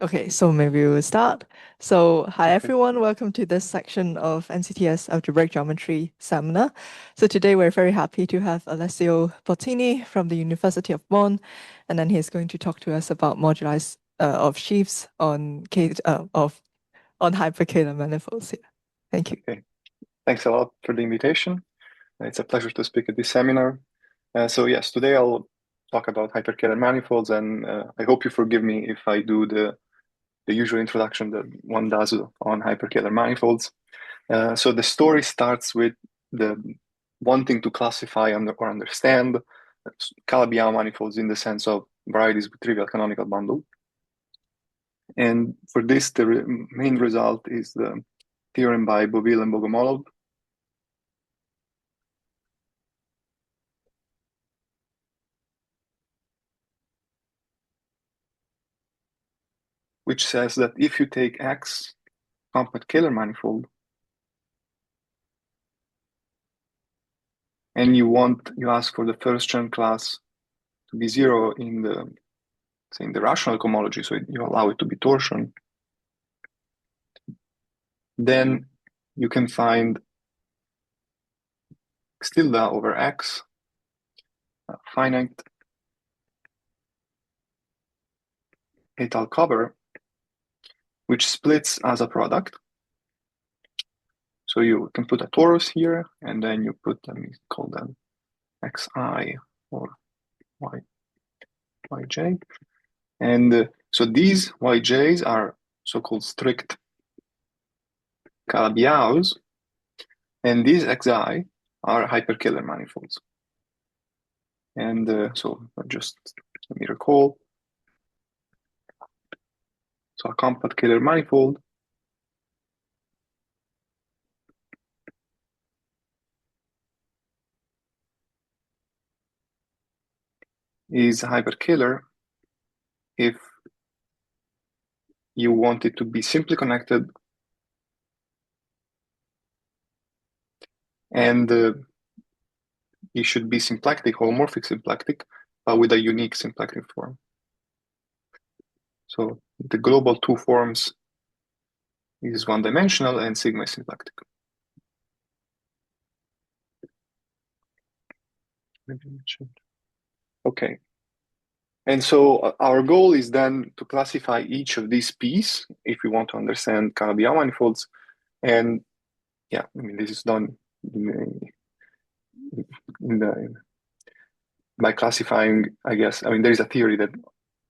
Okay, so maybe we'll start. So, hi Okay. everyone, welcome to this section of NCTS Algebraic Geometry seminar. So today we're very happy to have Alessio Bottini from the University of Bonn, and then he's going to talk to us about moduli of sheaves on on hyperkähler manifolds here. Thank you. Okay. Thanks a lot for the invitation. It's a pleasure to speak at this seminar. So yes, today I'll talk about hyperkähler manifolds, and I hope you forgive me if I do the usual introduction that one does on hyperkähler manifolds. So the story starts with the wanting to classify or understand Calabi-Yau manifolds in the sense of varieties with trivial canonical bundle. And for this, the main result is the theorem by Bouville and Bogomolov, which says that if you take X compact Kähler manifold and you ask for the first Chern class to be zero in the rational cohomology, so you allow it to be torsion, then you can find X tilde over X finite étal cover, which splits as a product. So you can put a torus here, and then you put, let me call them Xi or Yj. And so these Yj's are so-called strict Calabi-Yaus, and these Xi are hyperkähler manifolds. And so just let me recall. So a compact Kähler manifold is hyperkähler if you want it to be simply connected and it should be symplectic, homomorphic symplectic, but with a unique symplectic form. So the global two forms is one-dimensional and sigma is symplectic. Okay. And so our goal is then to classify each of these p's if we want to understand Calabi-Yau manifolds. And yeah, I mean, this is done by classifying, I guess. I mean, there is a theory that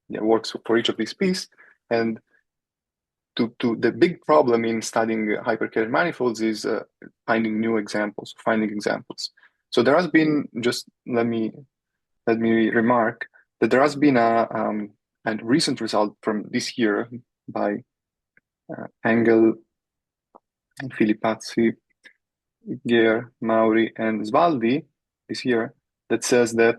works for each of these p's. And to the big problem in studying hyperkähler manifolds is finding new examples, finding examples. So there has been, just let me remark that there has been a recent result from this year by Engel, Filippazzi, Gier, Mauri, and Svaldi this year that says that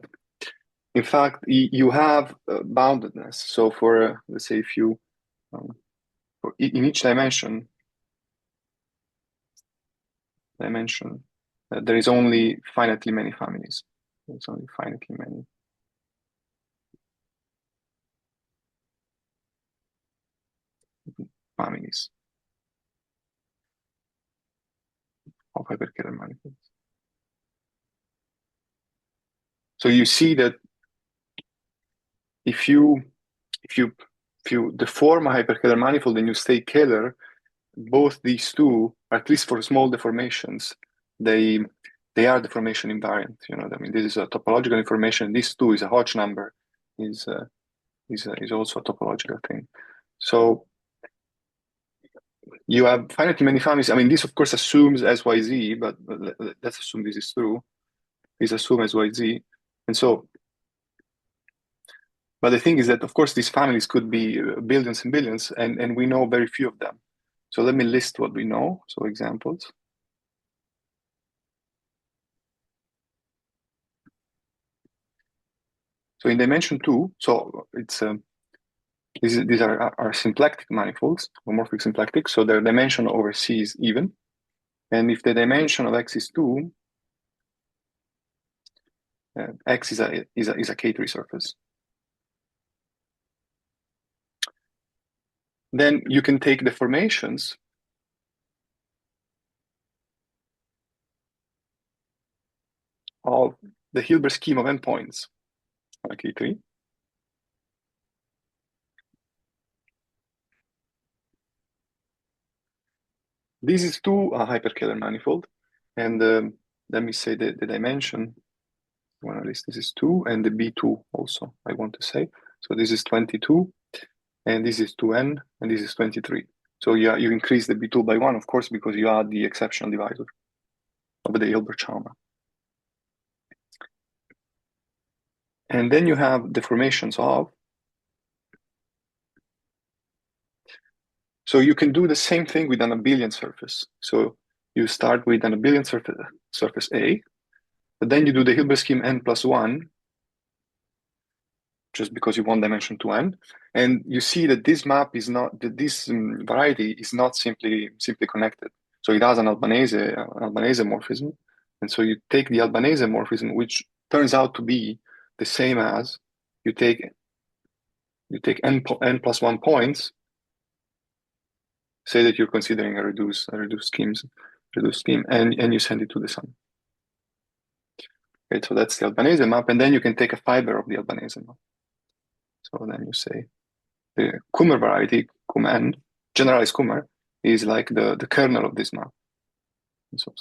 in fact you have boundedness. So for let's say if you in each dimension there is only finitely many families. There's only finitely many families of hyperkähler manifolds. So you see that if you deform a hyperkähler manifold and you stay Kähler, both these two, at least for small deformations, they are deformation invariant. You know, I mean, this is a topological information. This two is a Hodge number, is also a topological thing. So you have finitely many families. I mean, this of course assumes SYZ, but let's assume this is true. Please assume SYZ, and so. But the thing is that, of course, these families could be billions and billions, and we know very few of them. So let me list what we know. So examples. So in dimension 2, so it's these are symplectic manifolds, homomorphic symplectic. So their dimension over C is even, and if the dimension of X is 2, X is a K3 surface. then you can take the formations of the Hilbert scheme of endpoints on K3. This is too a hyperkähler manifold, and let me say the dimension. Well, at least this is 2, and the B2 also, I want to say. So this is 22, and this is 2n, and this is 23. So yeah, you increase the B2 by 1, of course, because you add the exceptional divisor of the Hilbert-Chalmers. And then you have deformations of. So you can do the same thing with an abelian surface. So you start with an abelian surface A, but then you do the Hilbert scheme n plus 1, just because you want dimension 2n, and you see that this map is not, that this variety is not simply connected. So it has an Albanese morphism, and so you take the Albanese morphism, which turns out to be the same as you take n plus 1 points, say that you're considering a reduced scheme, and you send it to the sun. Okay, so that's the Albanese map, and then you can take a fiber of the Albanese map. So then you say the Kummer variety, Kum-n, generalized Kummer, is like the kernel of this map. So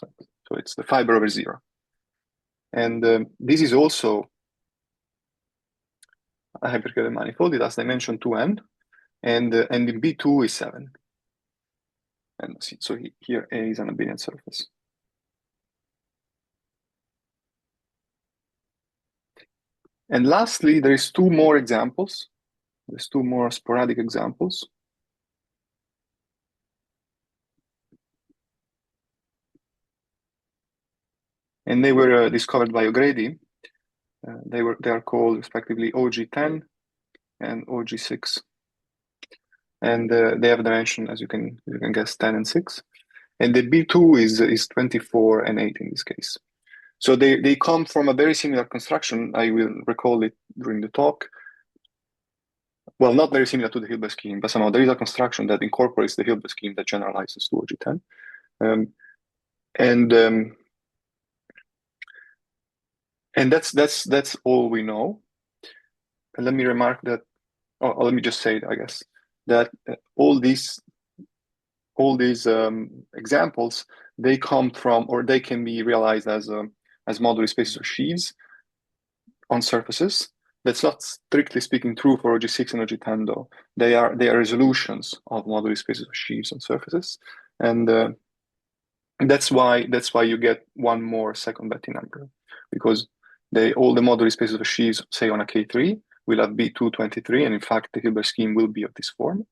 it's the fiber over 0. And this is also a hyperkähler manifold. It has dimension 2n, and in B2 is 7. And so here A is an abelian surface. And lastly, there is 2 more examples. There's 2 more sporadic examples. And they were discovered by O'Grady. They are called respectively OG10 and OG6. And they have a dimension, as you can guess, 10 and 6. And the B2 is 24 and 8 in this case. So they come from a very similar construction. I will recall it during the talk. Well, not very similar to the Hilbert scheme, but somehow there is a construction that incorporates the Hilbert scheme that generalizes to OG10. And that's all we know. And let me remark that, let me just say, I guess, that all these examples, they come from, or they can be realized as moduli spaces of sheaves on surfaces. That's not strictly speaking true for OG6 and OG10 though. They are resolutions of moduli spaces of sheaves on surfaces, and that's why you get one more second Betti number, because all the moduli spaces of sheaves, say on a K3, will have B223, and in fact the Hilbert scheme will be of this form.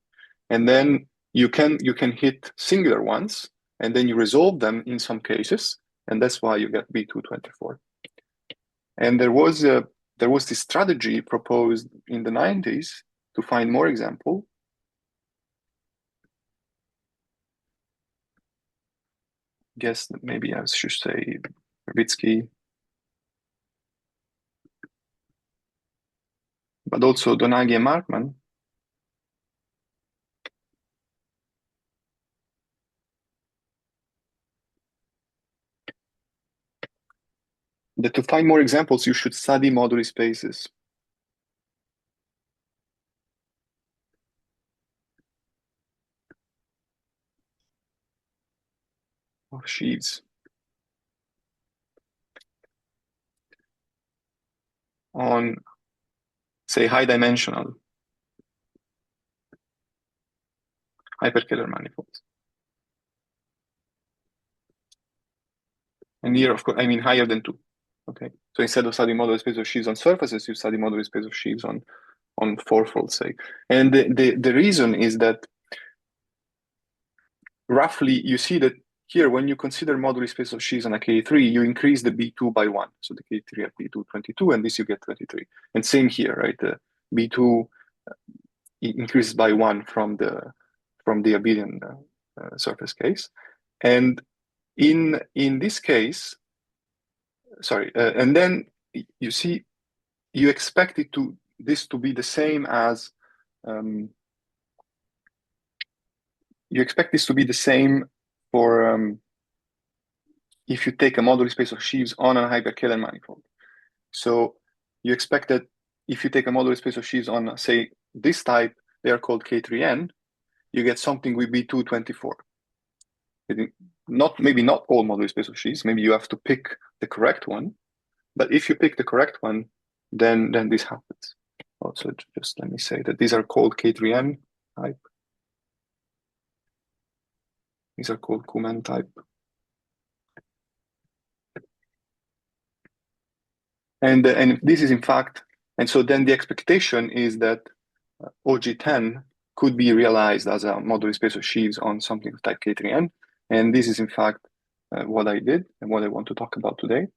And then you can hit singular ones, and then you resolve them in some cases, and that's why you get B224. And there was this strategy proposed in the 90s to find more example. Guess maybe I should say Verbitsky, but also Donaghy and Markman. That to find more examples, you should study moduli spaces. Of sheaves on, say, high dimensional hyperkähler manifolds. And here, of course, I mean higher than 2. Okay, so instead of studying moduli space of sheaves on surfaces, you study moduli space of sheaves on fourfolds, say. And the reason is that roughly you see that here, when you consider moduli space of sheaves on a K3, you increase the B2 by 1. So the K3 at B2 22, and this you get 23. And same here, right? The B2 increases by 1 from the abelian surface case. And in this case, sorry, and then you see, you expect this to be the same as you expect this to be the same for if you take a moduli space of sheaves on a hyperkähler manifold. So you expect that if you take a moduli space of sheaves on, say, this type, they are called K3n, you get something with B224. Maybe not all moduli space of sheaves, maybe you have to pick the correct one, but if you pick the correct one, then this happens. Also, just let me say that these are called K3n type. These are called Kuman type. And this is in fact, and so then the expectation is that OG10 could be realized as a moduli space of sheaves on something of type K3n. And this is in fact what I did and what I want to talk about today.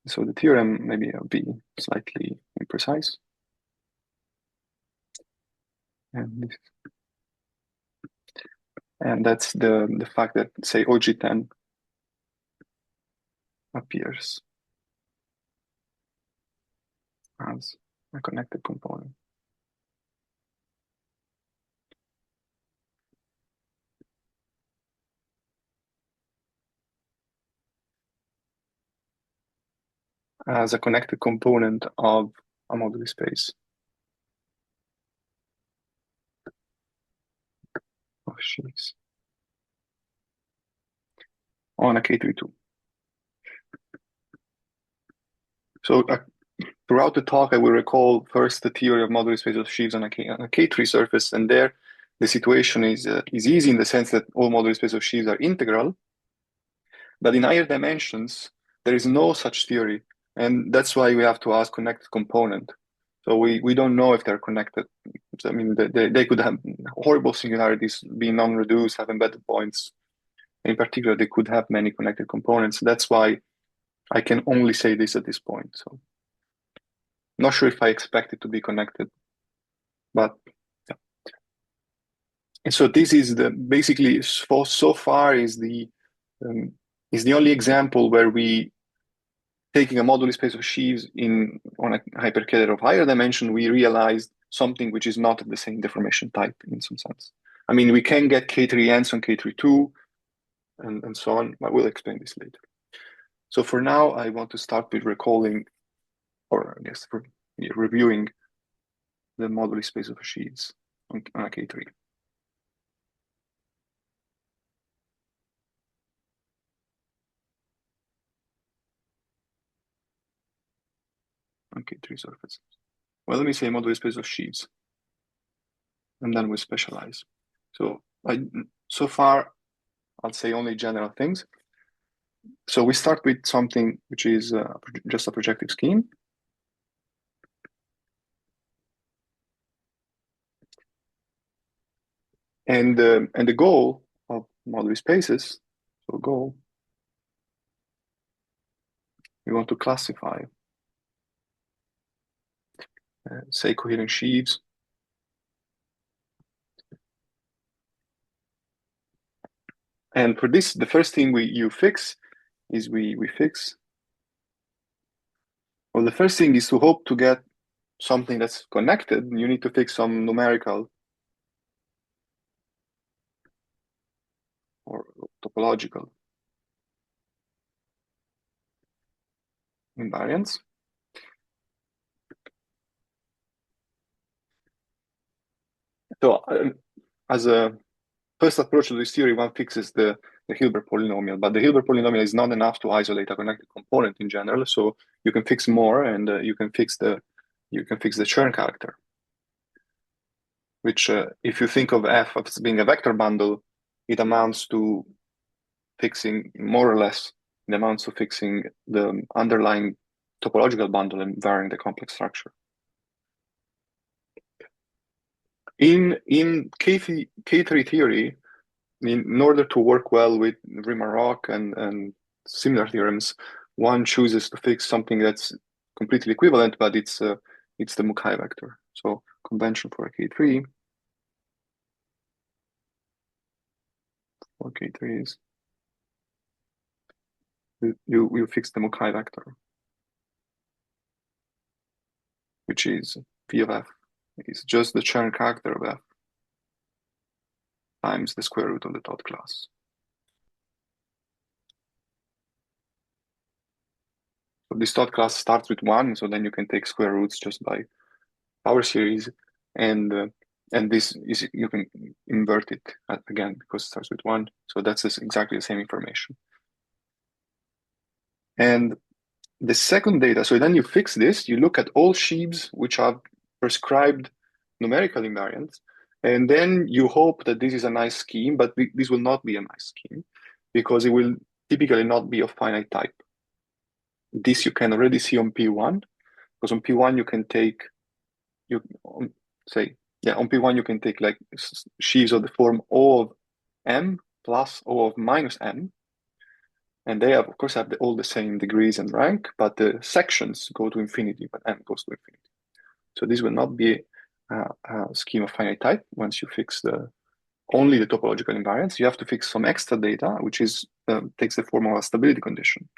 So the theorem, maybe I'll be slightly imprecise. And that's the fact that, say, OG10 appears as a connected component. As a connected component of a moduli space of sheaves on a K32. So throughout the talk, I will recall first the theory of moduli space of sheaves on a K3 surface, and there the situation is easy in the sense that all moduli space of sheaves are integral, but in higher dimensions, there is no such theory, and that's why we have to ask connected component. So we don't know if they're connected. I mean, they could have horrible singularities, be non-reduced, have embedded points. In particular, they could have many connected components. That's why I can only say this at this point. So not sure if I expect it to be connected, but yeah. And so this is basically so far is the only example where we, taking a moduli space of sheaves on a hyperkähler of higher dimension, we realized something which is not of the same deformation type in some sense. I mean, we can get K3n's on K32 and so on, but we'll explain this later. So for now, I want to start with recalling, or I guess reviewing the moduli space of sheaves on a K3. On K3 surface. Well, let me say moduli space of sheaves, and then we specialize. So so far, I'll say only general things. So we start with something which is just a projective scheme. And the goal of moduli spaces, so goal, we want to classify, say, coherent sheaves. And for this, the first thing you fix is we fix. Well, the first thing is to hope to get something that's connected. You need to fix some numerical or topological invariance. So as a first approach to this theory, one fixes the Hilbert polynomial, but the Hilbert polynomial is not enough to isolate a connected component in general. So you can fix more, and you can fix the Chern character, which if you think of F as being a vector bundle, it amounts to fixing more or less. It amounts to fixing the underlying topological bundle and varying the complex structure. In K3 theory, in order to work well with Riemann-Roch and similar theorems, one chooses to fix something that's completely equivalent, but it's the Mukai vector. So convention for a K3 for K3 is you fix the Mukai vector, which is P of F. It's just the Chern character of F. times the square root of the third class. So this third class starts with 1, so then you can take square roots just by power series, and this is, you can invert it again because it starts with 1. So that's exactly the same information. And the second data, so then you fix this, you look at all sheaves which have prescribed numerical invariants, and then you hope that this is a nice scheme, but this will not be a nice scheme because it will typically not be of finite type. This you can already see on P1, because on P1 you can take, on P1 you can take like sheaves of the form O of M plus O of minus M, and they have, of course, have all the same degrees and rank, but the sections go to infinity, but M goes to infinity. So this will not be a scheme of finite type once you fix only the topological invariance. You have to fix some extra data, which is takes the form of a stability condition.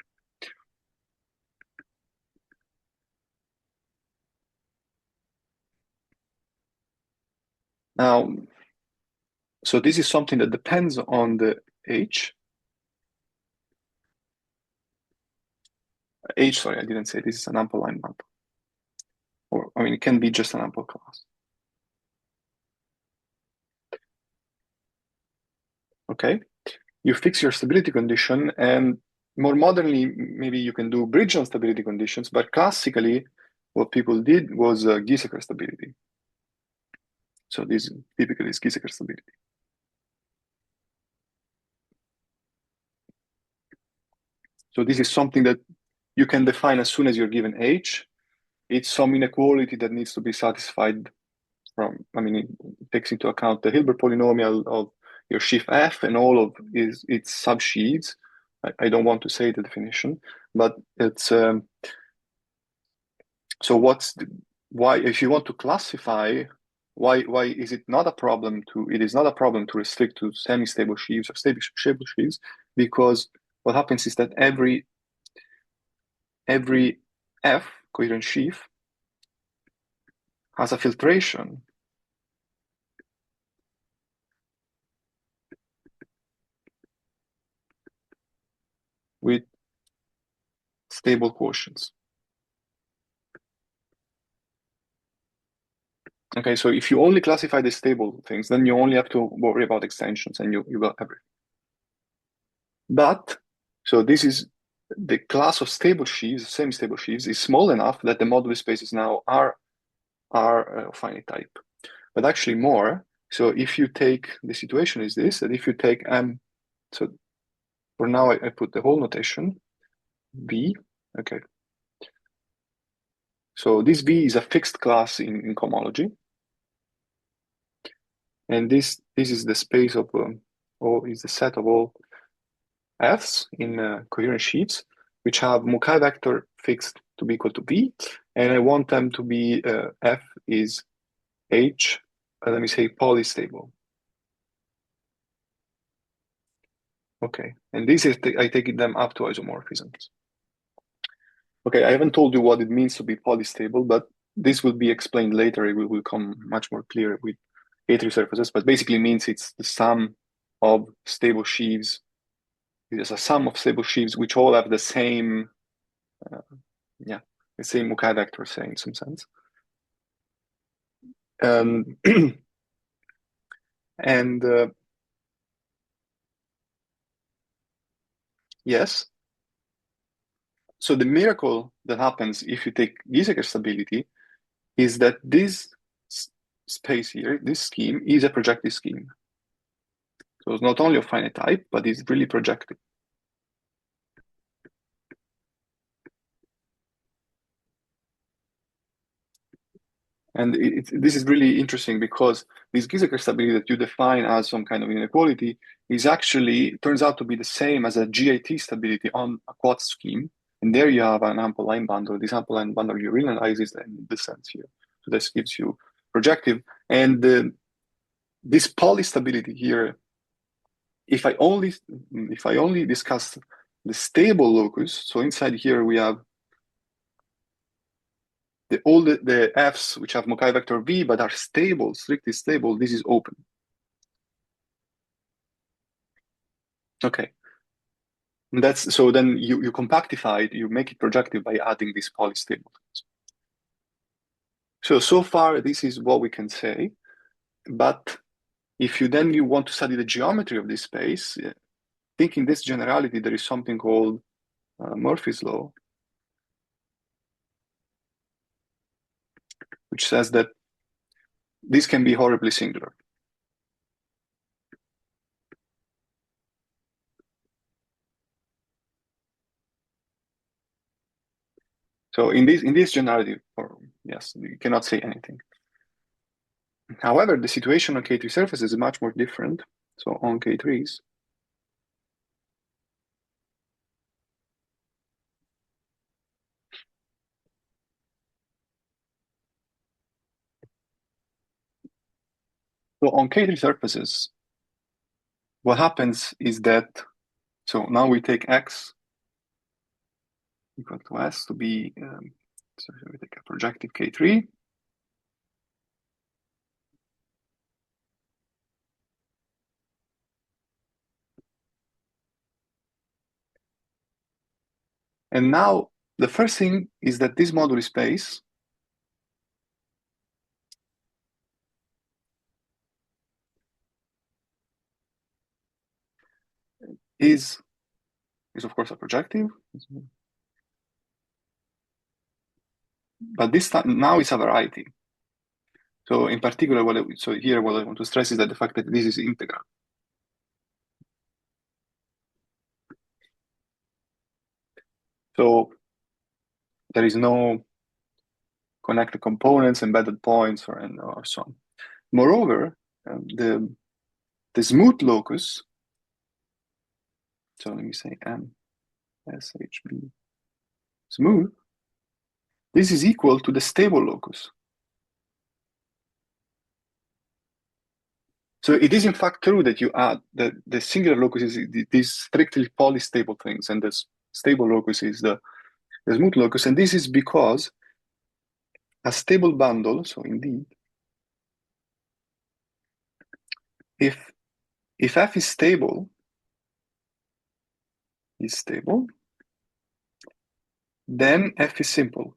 Now, so this is something that depends on the H. Sorry, I didn't say this is an ample line bundle. Or, I mean, it can be just an ample class. Okay, you fix your stability condition, and more modernly, maybe you can do bridge on stability conditions, but classically, what people did was Gieseker stability. So this typically is Gieseker stability. So this is something that you can define as soon as you're given H. It's some inequality that needs to be satisfied from, I mean, it takes into account the Hilbert polynomial of your sheaf F and all of its subsheaves. I don't want to say the definition, but it's, so why, if you want to classify, why is it not a problem it is not a problem to restrict to semi-stable sheaves or stable sheaves, because what happens is that every F coherent sheaf has a filtration with stable quotients. Okay, so if you only classify the stable things, then you only have to worry about extensions and you got everything. But, so this is the class of stable sheaves, semi-stable sheaves, is small enough that the moduli spaces now are finite type. But actually more, so if you take, the situation is this, that if you take M, so for now I put the whole notation, V, okay. So this V is a fixed class in cohomology. And this is the space of, or is the set of all Fs in coherent sheaves, which have Mukai vector fixed to be equal to V, and I want them to be, F is H, let me say polystable. Okay, and this is, I take them up to isomorphisms. Okay, I haven't told you what it means to be polystable, but this will be explained later. It will become much more clear with A3 surfaces, but basically means it's the sum of stable sheaves. It's a sum of stable sheaves which all have the same, the same Mukai vector, say, in some sense. And yes, so the miracle that happens if you take Gieseker stability is that this space here, this scheme, is a projective scheme. So it's not only of finite type, but it's really projective. And this is really interesting because this Gieseker stability that you define as some kind of inequality is actually, turns out to be the same as a GIT stability on a quad scheme. And there you have an ample line bundle. This ample line bundle you realize is in this sense here. So this gives you projective. And this polystability here, if I only discuss the stable locus, so inside here we have all the Fs which have Mukai vector V but are stable, strictly stable, this is open. Okay. And that's so then you compactify it, you make it projective by adding these polystable things. So far this is what we can say, but if you want to study the geometry of this space, thinking this generality, there is something called Murphy's law, which says that this can be horribly singular. So in this generality, yes, you cannot say anything. However, the situation on K3 surfaces is much more different. So on K3s, so on K3 surfaces, what happens is that, so now we take X equal to S to be, so we take a projective K3. And now the first thing is that this moduli space is of course a projective, but this time now it's a variety. So in particular, what I want to stress is that the fact that this is integral. So there is no connected components, embedded points, or so on. Moreover, the smooth locus, so let me say MSHB smooth, this is equal to the stable locus. So it is in fact true that you add the singular locus is these strictly polystable things, and the stable locus is the smooth locus, and this is because a stable bundle, so indeed, if F is stable, then F is simple.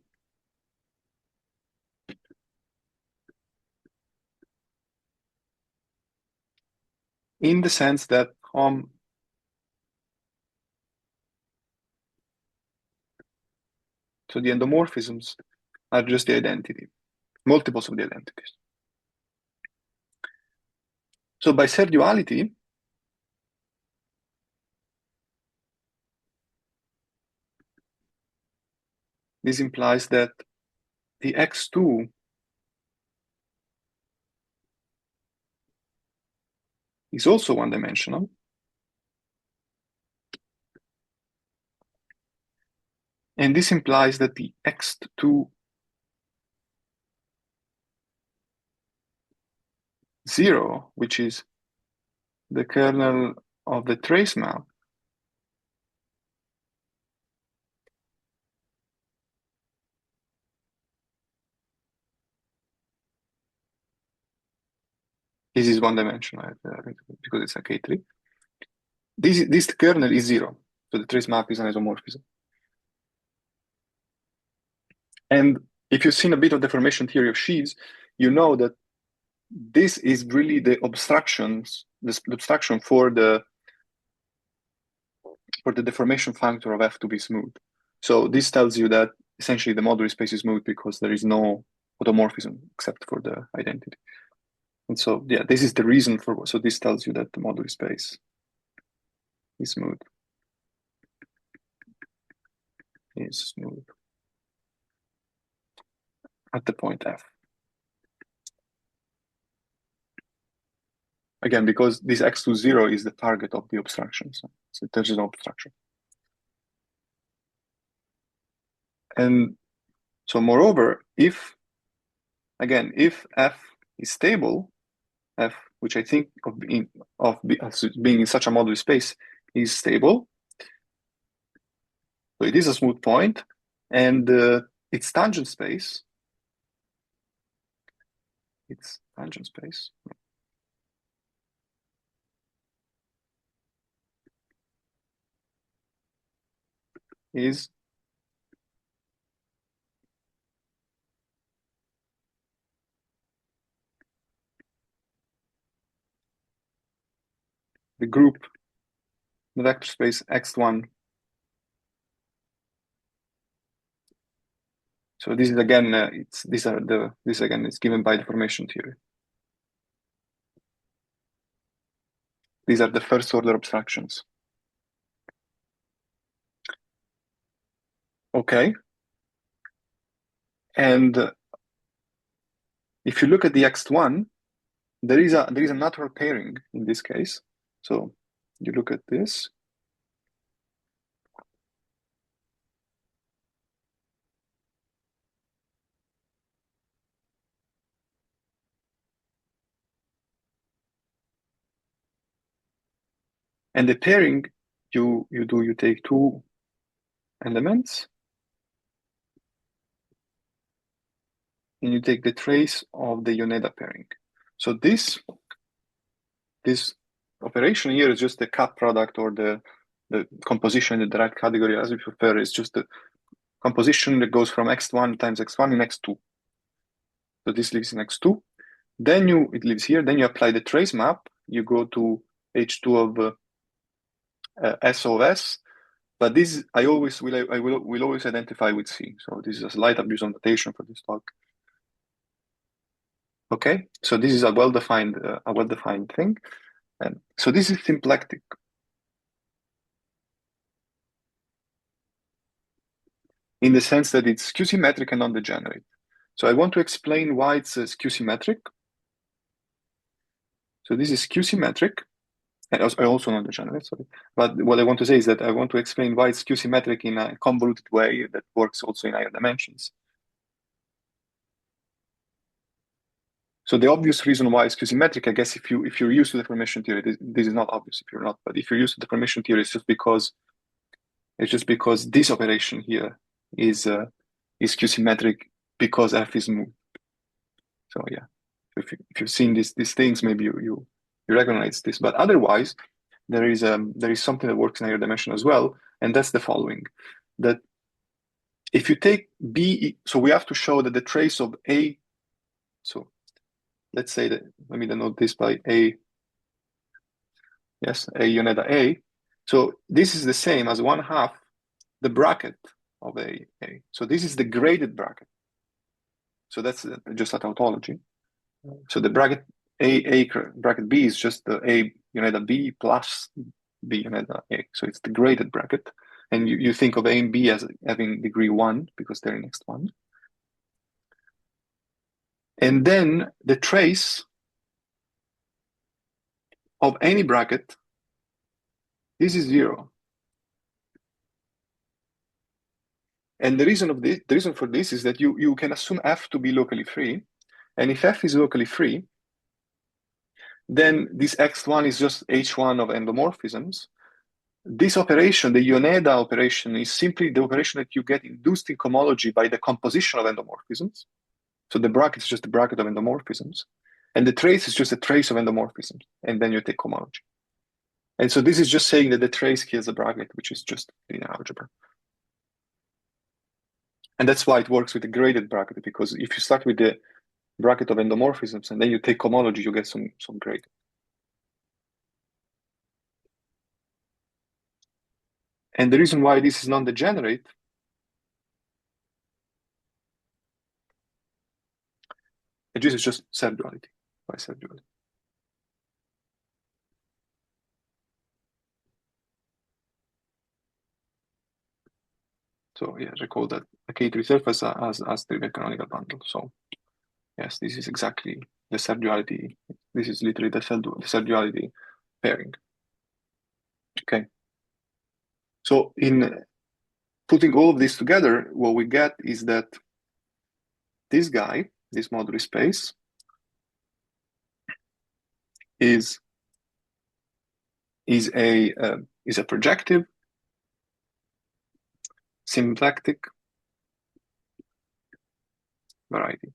In the sense that so the endomorphisms are just the identity, multiples of the identities. So by Serre duality, this implies that the X2 is also one-dimensional, and this implies that the X2 0, which is the kernel of the trace map, this is one-dimensional because it's a K3. This kernel is 0, so the trace map is an isomorphism. And if you've seen a bit of deformation theory of sheaves, you know that this is really the obstruction for the deformation factor of F to be smooth. So this tells you that essentially the moduli space is smooth because there is no automorphism except for the identity. And so, yeah, this is the reason for, so this tells you that the moduli space is smooth. At the point F. Again, because this X2 0 is the target of the obstruction, so there's no obstruction. And so moreover, if F is stable, F, which I think of being in such a moduli space, is stable. So it is a smooth point, and its tangent space. is the group, the vector space X1. So this is again, this again is given by the formation theory. These are the first order abstractions. Okay. And if you look at the X1, there is a natural pairing in this case. So you look at this. And the pairing you take two elements and you take the trace of the Yoneda pairing. So this operation here is just the cut product or the composition in the right category, as you prefer. It's just the composition that goes from X1 times X1 in X2. So this lives in X2. Then it lives here. Then you apply the trace map. You go to H2 of S of S. But this I will always identify with C. So this is a slight abuse of notation for this talk. Okay, so this is a well-defined thing. And so this is symplectic. In the sense that it's skew-symmetric and non-degenerate. So I want to explain why it's skew-symmetric. So this is skew-symmetric, and also non-degenerate, sorry. But what I want to say is that I want to explain why it's skew-symmetric in a convoluted way that works also in higher dimensions. So the obvious reason why it's skew-symmetric, I guess, if you're used to the deformation theory, this is not obvious if you're not. But if you're used to the deformation theory, it's just because this operation here is skew-symmetric because F is moved. So yeah, if you've seen these things, maybe you recognize this. But otherwise, there is something that works in higher dimension as well, and that's the following: that if you take B, so we have to show that the trace of A. So let's say that, let me denote this by A. Yes, A Yoneda A. So this is the same as 1/2 the bracket of A. So this is the graded bracket. So that's just a tautology. So the bracket A bracket B is just the A Yoneda B plus B Yoneda A. So it's the graded bracket. And you think of A and B as having degree 1 because they're next one. And then the trace of any bracket, this is 0. And the reason for this is that you can assume F to be locally free. And if F is locally free, then this X1 is just H1 of endomorphisms. This operation, the Yoneda operation, is simply the operation that you get induced in cohomology by the composition of endomorphisms. So the bracket is just the bracket of endomorphisms. And the trace is just a trace of endomorphisms. And then you take cohomology. And so this is just saying that the trace kills the bracket, which is just linear algebra. And that's why it works with the graded bracket, because if you start with the bracket of endomorphisms and then you take cohomology, you get some grade. And the reason why this is non-degenerate this is just self-duality, by self-duality. So yeah, recall that a K3 surface has trivial canonical bundle. So yes, this is exactly the self-duality. This is literally the self-duality pairing. Okay. So in putting all of this together, what we get is that this guy, this moduli space, is a projective, symplectic variety.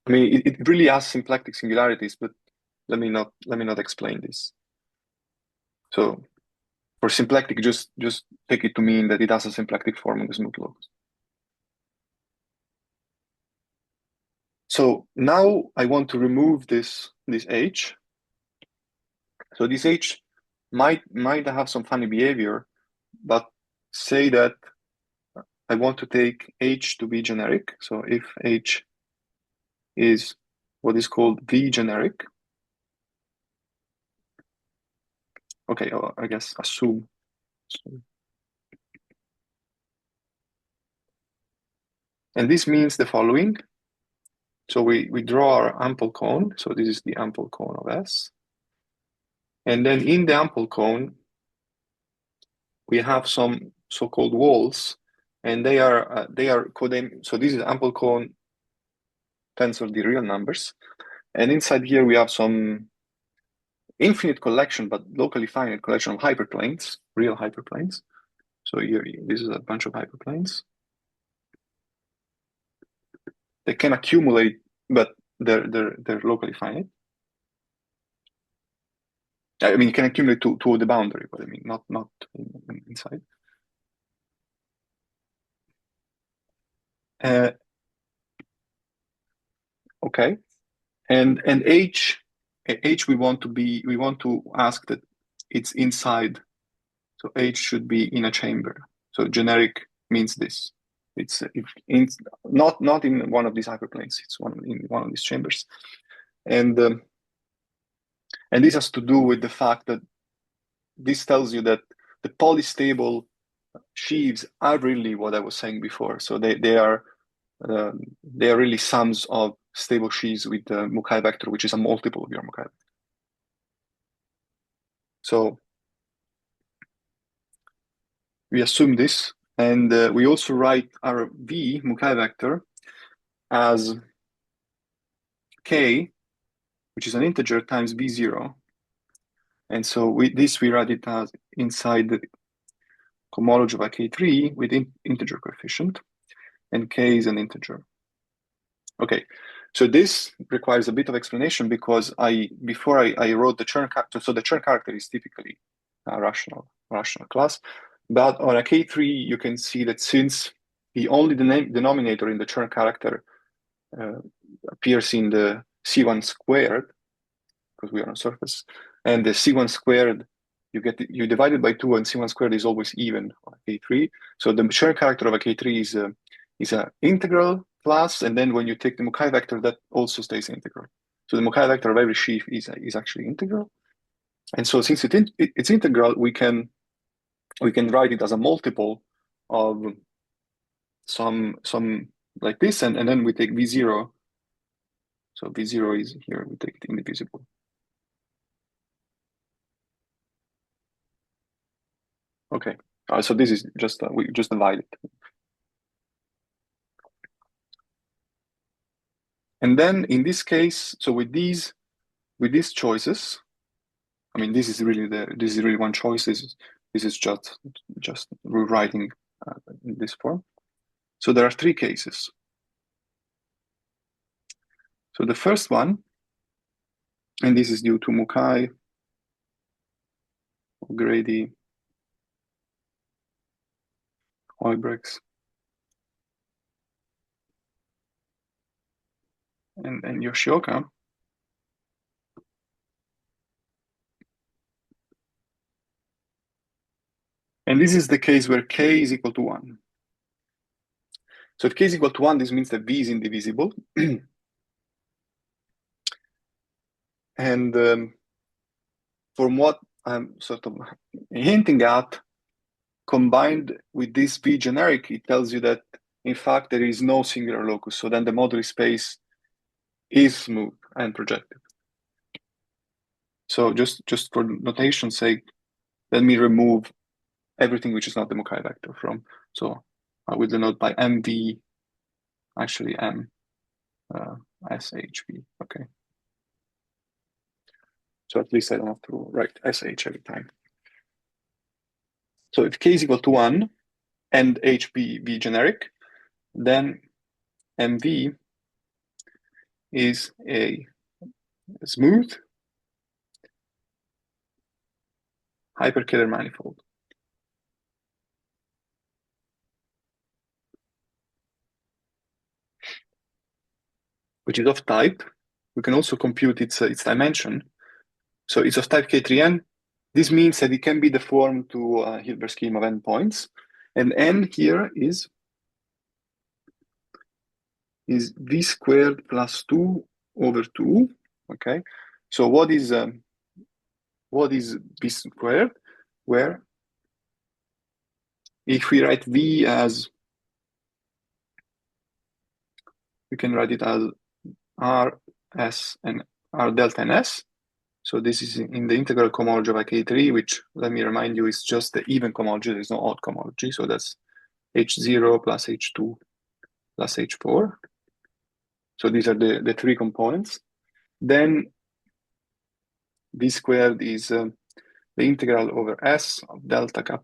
I mean, it really has symplectic singularities, but let me not explain this. So for symplectic, just take it to mean that it has a symplectic form on the smooth locus. So now I want to remove this H. So this H might have some funny behavior, but say that I want to take H to be generic. So if H is what is called V generic, okay, I guess assume. And this means the following. So we draw our ample cone. So this is the ample cone of S. And then in the ample cone, we have some so-called walls, and they are coding. So this is ample cone tensor, the real numbers. And inside here, we have some infinite collection, but locally finite collection of hyperplanes, real hyperplanes. So here, this is a bunch of hyperplanes. They can accumulate, but they're locally finite. I mean, you can accumulate to the boundary, but I mean, not inside. Okay, and H we want to ask that it's inside. So H should be in a chamber. So generic means this. It's not in one of these hyperplanes. It's in one of these chambers, and this has to do with the fact that this tells you that the polystable sheaves are really what I was saying before. So they are really sums of stable sheaves with the Mukai vector, which is a multiple of your Mukai vector. So we assume this, and we also write our V Mukai vector as K, which is an integer, times V0. And so we write it as inside the cohomology of a K3 with integer coefficient, and K is an integer. Okay, so this requires a bit of explanation because before I wrote the Chern character, so the Chern character is typically a rational class, but on a K3 you can see that since the only denominator in the Chern character appears in the C1 squared, because we are on a surface, and the C1 squared you divide it by 2, and C1 squared is always even on a K3. So the Chern character of a K3 is an integral class, and then when you take the Mukai vector, that also stays integral. So the Mukai vector of every sheaf is actually integral, and so since it's integral, we can write it as a multiple of some like this, and then we take V0. So V0 is here. We take it indivisible. Okay, so this is just we just divide it. And then in this case, so with these choices, I mean, this is really one choice. This is just rewriting in this form. So there are 3 cases. So the first one, and this is due to Mukai, O'Grady, Huybrechts, and Yoshioka. And this is the case where K is equal to 1. So if K is equal to 1, this means that V is indivisible. And from what I'm sort of hinting at, combined with this V generic, it tells you that, in fact, there is no singular locus. So then the moduli space is smooth and projective. So just for notation's sake, let me remove everything which is not the Mukai vector from. So I will denote by MV, actually M SHV. Okay. So at least I don't have to write SH every time. So if K is equal to 1 and HB be generic, then MV is a smooth hyperkähler manifold. which is of type. We can also compute its dimension. So it's of type K3n. This means that it can be deformed to a Hilbert scheme of n points. And n here is v squared plus 2 over 2. Okay. So what is v squared? Where if we write v as, we can write it as r s and r delta and s. So this is in the integral cohomology of K3, which, let me remind you, is just the even cohomology. There's no odd cohomology. So that's h0 plus h2 plus h4. So these are the three components. Then v squared is the integral over s of delta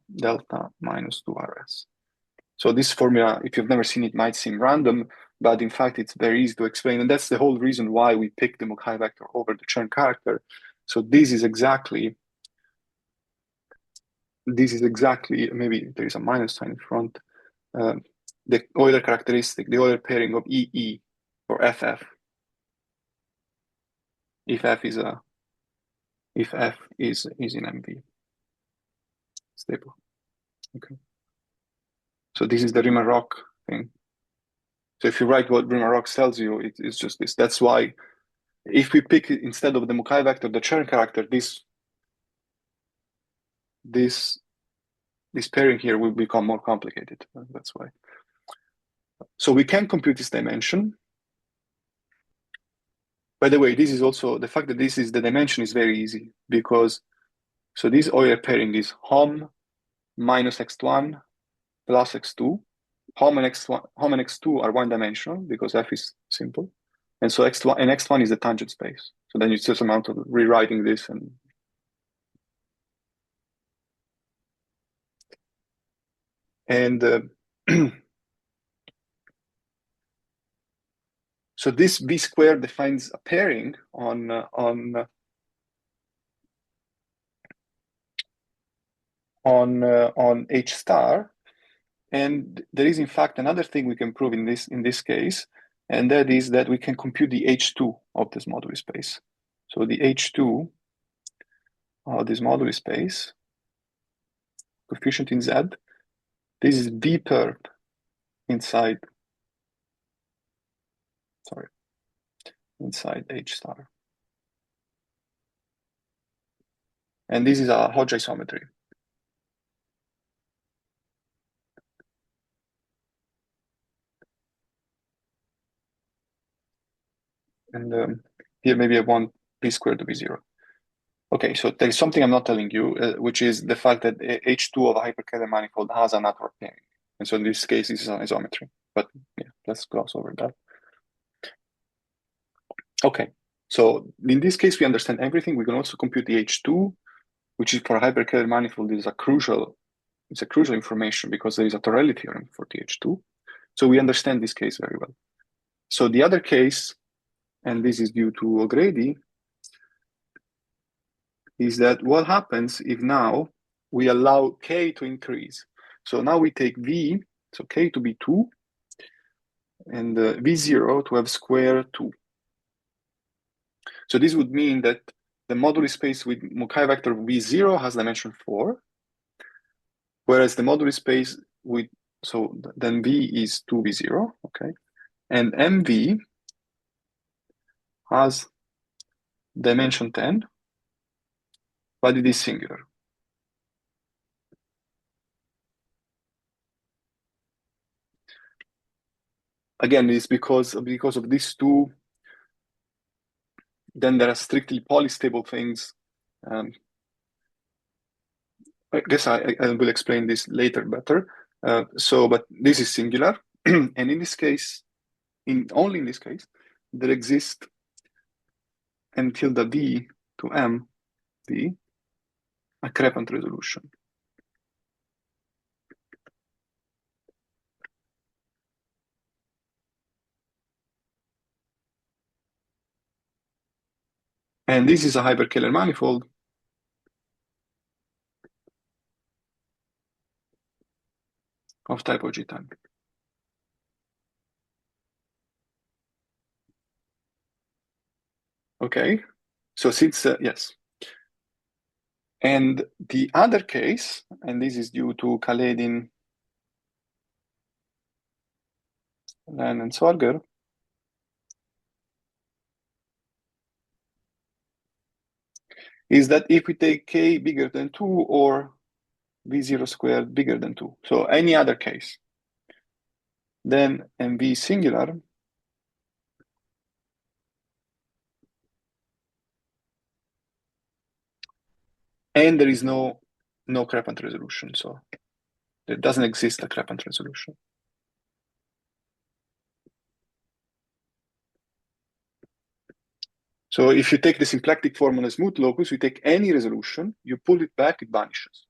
minus 2rs. So this formula, if you've never seen it, might seem random, but in fact, it's very easy to explain. And that's the whole reason why we picked the Mukai vector over the Chern character. So this is exactly, maybe there is a minus sign in front, the Euler characteristic, the Euler pairing of EE or FF. If F is in MV stable. Okay. So this is the Riemann-Roch thing. So if you write what Riemann-Roch tells you, it's just this. That's why if we pick instead of the Mukai vector, the Chern character, this pairing here will become more complicated. That's why. So we can compute this dimension. By the way, this is also, the fact that this is the dimension is very easy because, so this Euler pairing is Hom minus x1 plus x2. Hom and x2 are one-dimensional because F is simple. And so x1 and x1 is the tangent space. So then it's just a matter of rewriting this and so this v squared defines a pairing on H star, and there is in fact another thing we can prove in this case, and that is that we can compute the H2 of this moduli space. So the H2 of this moduli space, coefficient in Z, this is V perp inside H star. And this is a Hodge isometry. And here maybe I want v squared to be 0. Okay, so there's something I'm not telling you, which is the fact that H2 of a hyperkähler manifold has an Natta pairing. And so in this case, this is an isometry. But yeah, let's gloss over that. Okay, so in this case, we understand everything. We can also compute the H2, which is for a hyperkähler manifold is a crucial information because there is a Torelli theorem for the H2. So we understand this case very well. So the other case, and this is due to O'Grady, is that what happens if now we allow K to increase. So now we take V, so K to be 2, and V0 to have square 2. So this would mean that the moduli space with Mukai vector V0 has dimension 4, whereas the moduli space with, so then V is 2V0, okay? And MV has dimension 10, but it is singular. Again, it's because of these two. Then there are strictly polystable things. I guess I will explain this later better. But this is singular, and in this case, only in this case, there exists n tilde v to m v a Crepant resolution. And this is a hyperkähler manifold of type OG time. Okay, so since, yes. And the other case, and this is due to Kaledin, Len, and Sorger, is that if we take k bigger than 2 or v0 squared bigger than 2, so any other case, then mv is singular, and there is no Crepant resolution, so there doesn't exist a Crepant resolution. So if you take the symplectic form on a smooth locus, you take any resolution, you pull it back, it vanishes.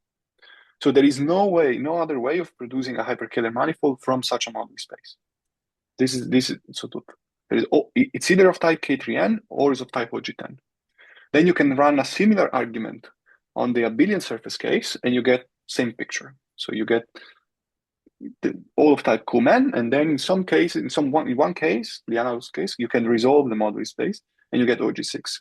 So there is no way, no other way of producing a hyperkähler manifold from such a moduli space. This is so it's either of type K3n or is of type OG10. Then you can run a similar argument on the abelian surface case, and you get same picture. So you get all of type Kuhlmann, and then in some cases, in one case, the analogous case, you can resolve the moduli space, and you get OG6.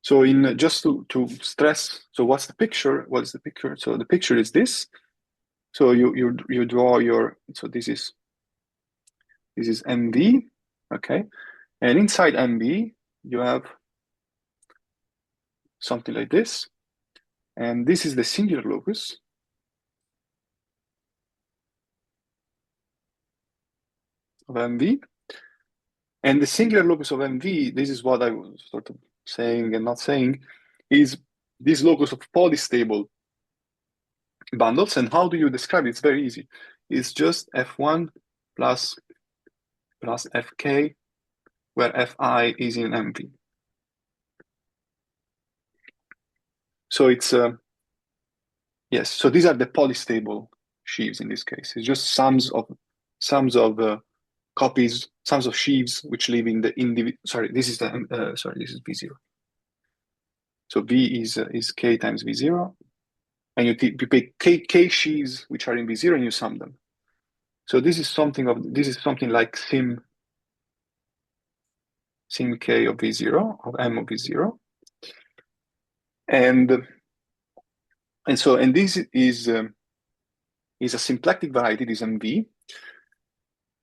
So in just to stress, so what's the picture? What is the picture? So the picture is this. So you draw your, so this is MV, okay, and inside MV you have something like this, and this is the singular locus. Of MV, and the singular locus of MV, this is what I was sort of saying and not saying, is this locus of polystable bundles. And how do you describe it? It's very easy. It's just F1 plus Fk, where Fi is in MV. So it's, yes, so these are the polystable sheaves in this case. It's just sums of copies, sums of sheaves which live in the individual. Sorry, this is V0. So V is K times V0, and you pick K sheaves which are in V0 and you sum them. So this is something like sim K of V0, of M of V0, and this is a symplectic variety, this MV,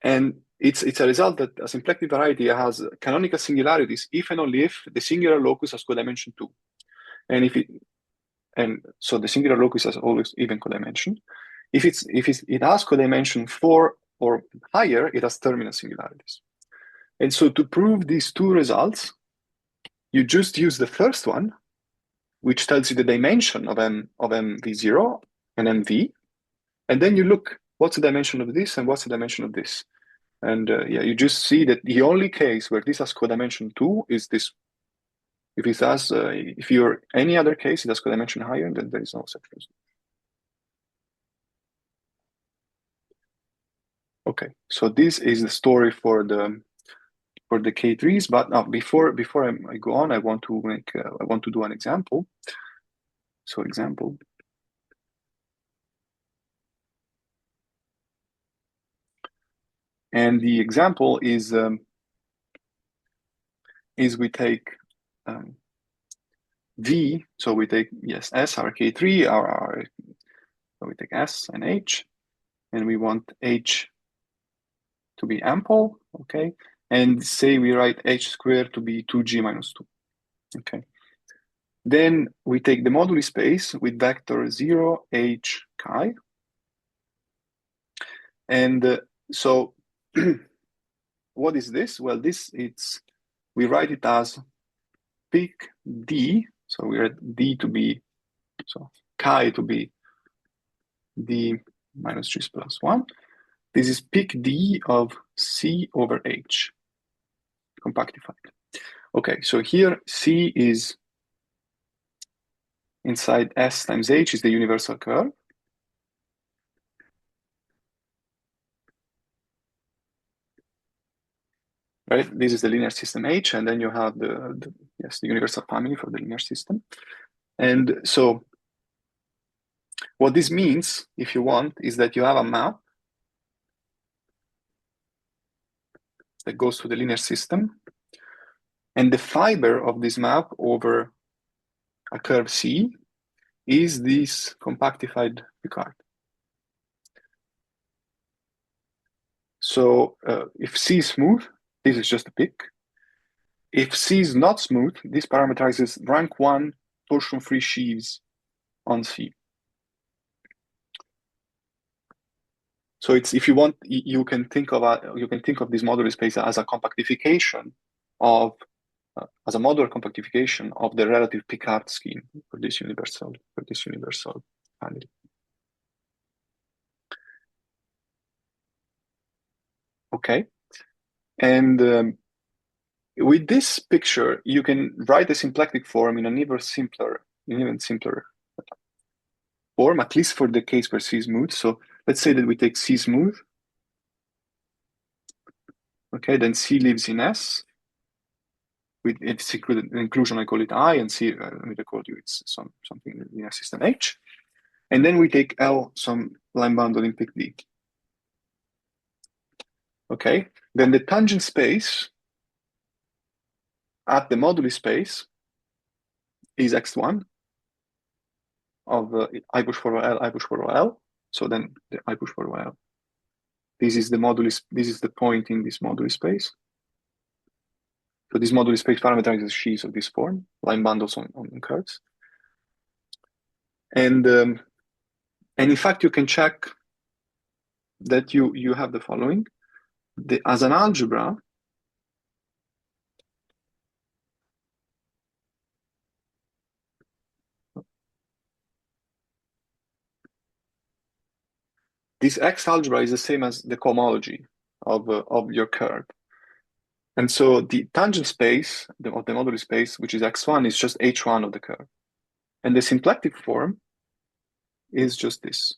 and it's a result that a symplectic variety has canonical singularities if and only if the singular locus has codimension 2, and so the singular locus has always even codimension. If it has codimension 4 or higher, it has terminal singularities. And so to prove these two results, you just use the first one, which tells you the dimension of MV0 and MV, and then you look what's the dimension of this and what's the dimension of this. And you just see that the only case where this has codimension 2 is this. If it has, if you're any other case, it has codimension higher, then there is no such resolution. Okay, so this is the story for the K3s. But now, before I go on, I want to do an example. So example. And the example is we take V, so we take, yes, S, our K3, so we take S and H, and we want H to be ample, okay? And say we write H squared to be 2G minus 2, okay? Then we take the moduli space with vector 0, H, chi. And so what is this? Well, we write it as pick D, so we write D to be, so chi to be D minus G plus 1. This is pick D of C over H, compactified. Okay, so here C is inside S times H is the universal curve. Right, this is the linear system H, and then you have the universal family for the linear system. And so what this means, if you want, is that you have a map that goes to the linear system. And the fiber of this map over a curve C is this compactified Picard. So if C is smooth, this is just a pick. If C is not smooth, this parameterizes rank 1 torsion-free sheaves on C. So it's, if you want, you can think of this modular space as a compactification of as a modular compactification of the relative Picard scheme for this universal family. Okay, and with this picture, you can write the symplectic form in an even simpler form, at least for the case where C is smooth. So let's say that we take C smooth. Okay, then C lives in S. With its inclusion, I call it I, and C, let me record you, it's something in linear system H. And then we take L, some line bundle in pick D. Okay, then the tangent space at the moduli space is X1 of I push forward L, I push forward L. So then the I push forward L. This is the moduli, this is the point in this moduli space. So this moduli space parameterizes sheaves of this form, line bundles on curves. And in fact, you can check that you have the following. As an algebra, this X algebra is the same as the cohomology of your curve. And so the tangent space of the moduli space, which is X1, is just H1 of the curve. And the symplectic form is just this.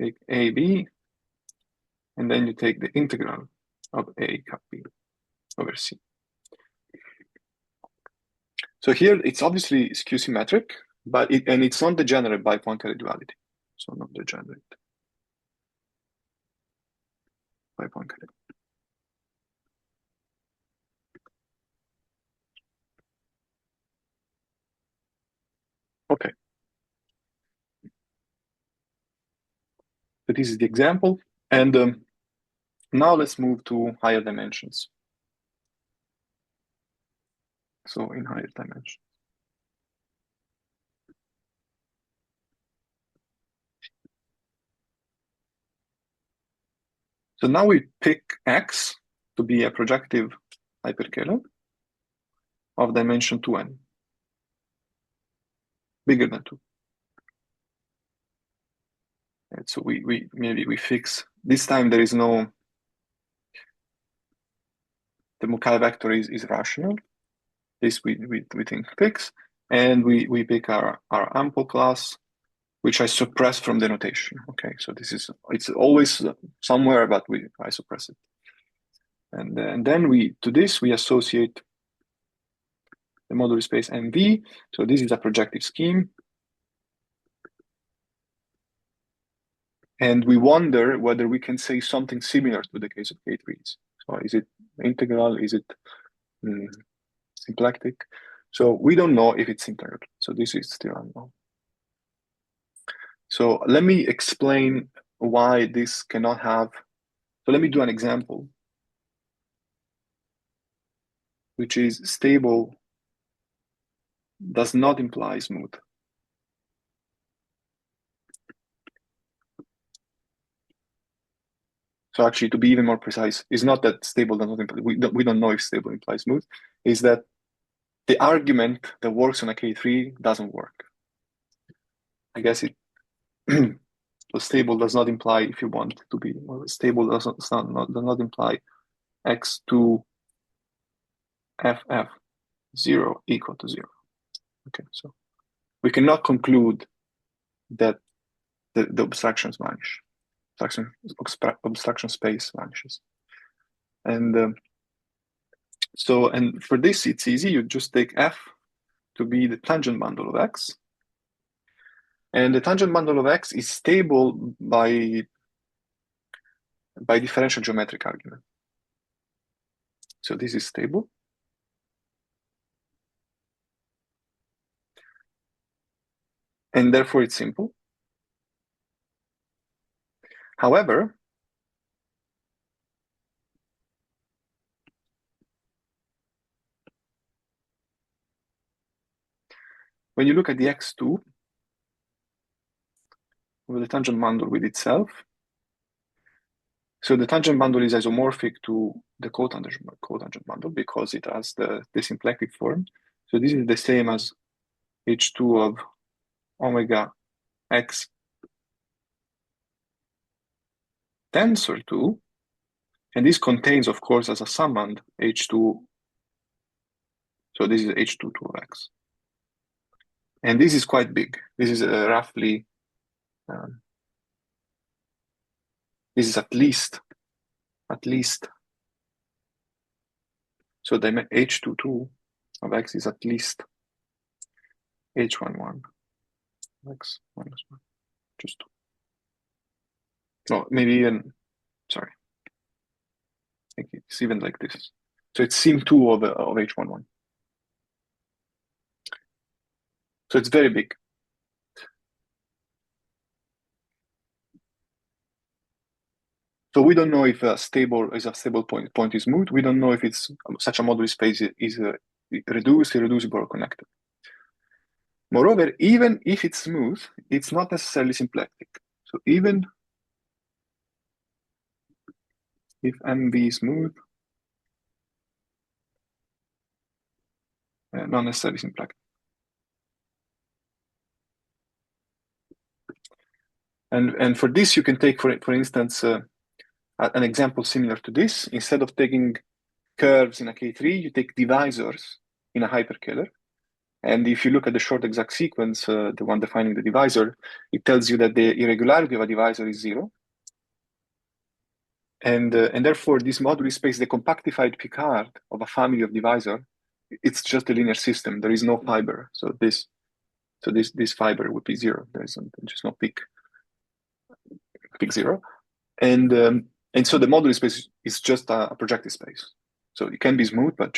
Take AB, and then you take the integral of A cap B over C. So here it's obviously skew symmetric, but it's not degenerate by Poincare duality. So not degenerate by Poincare. Okay. So this is the example. And now let's move to higher dimensions. So in higher dimensions. So now we pick X to be a projective hyperkähler of dimension 2n, bigger than 2. And so we fix, this time there is no, the Mukai vector is rational. This we think fix, and we pick our ample class, which I suppress from the notation. Okay, so it's always somewhere, but I suppress it. And then to this we associate the moduli space MV. So this is a projective scheme. And we wonder whether we can say something similar to the case of K3s. So is it integral? Is it symplectic? So we don't know if it's integral. So this is still unknown. So let me explain why this cannot have. So let me do an example, which is stable does not imply smooth. So actually, to be even more precise, it's not that stable does not imply, we don't know if stable implies smooth, is that the argument that works on a K3 doesn't work. I guess it, so stable does not imply, if you want to be stable, does not imply X2 FF0 equal to 0. Okay, so we cannot conclude that the abstractions vanish. Abstraction space vanishes. And and for this, it's easy. You just take F to be the tangent bundle of X. And the tangent bundle of X is stable by differential geometric argument. So this is stable. And therefore it's simple. However, when you look at the X2 with the tangent bundle with itself, so the tangent bundle is isomorphic to the cotangent bundle because it has the symplectic form. So this is the same as H2 of omega X tensor 2. And this contains, of course, as a summand, H2. So this is H22 of X. And this is quite big. This is roughly, this is at least. So the H22 of X is at least H11 X minus 1, just 2. No, maybe even, sorry. I think it's even like this. So it's sim2 of H11. So it's very big. So we don't know if a stable point is moot. We don't know if it's such a moduli space is reduced, irreducible, or connected. Moreover, even if it's smooth, it's not necessarily symplectic. So even if MV is smooth, not necessarily symplectic. And for this, you can take, for instance, an example similar to this. Instead of taking curves in a K3, you take divisors in a hyperkähler. And if you look at the short exact sequence, the one defining the divisor, it tells you that the irregularity of a divisor is 0. And therefore, this moduli space, the compactified Picard of a family of divisor, it's just a linear system. There is no fiber. So this fiber would be 0. There's just no peak 0. And so the moduli space is just a projective space. So it can be smooth, but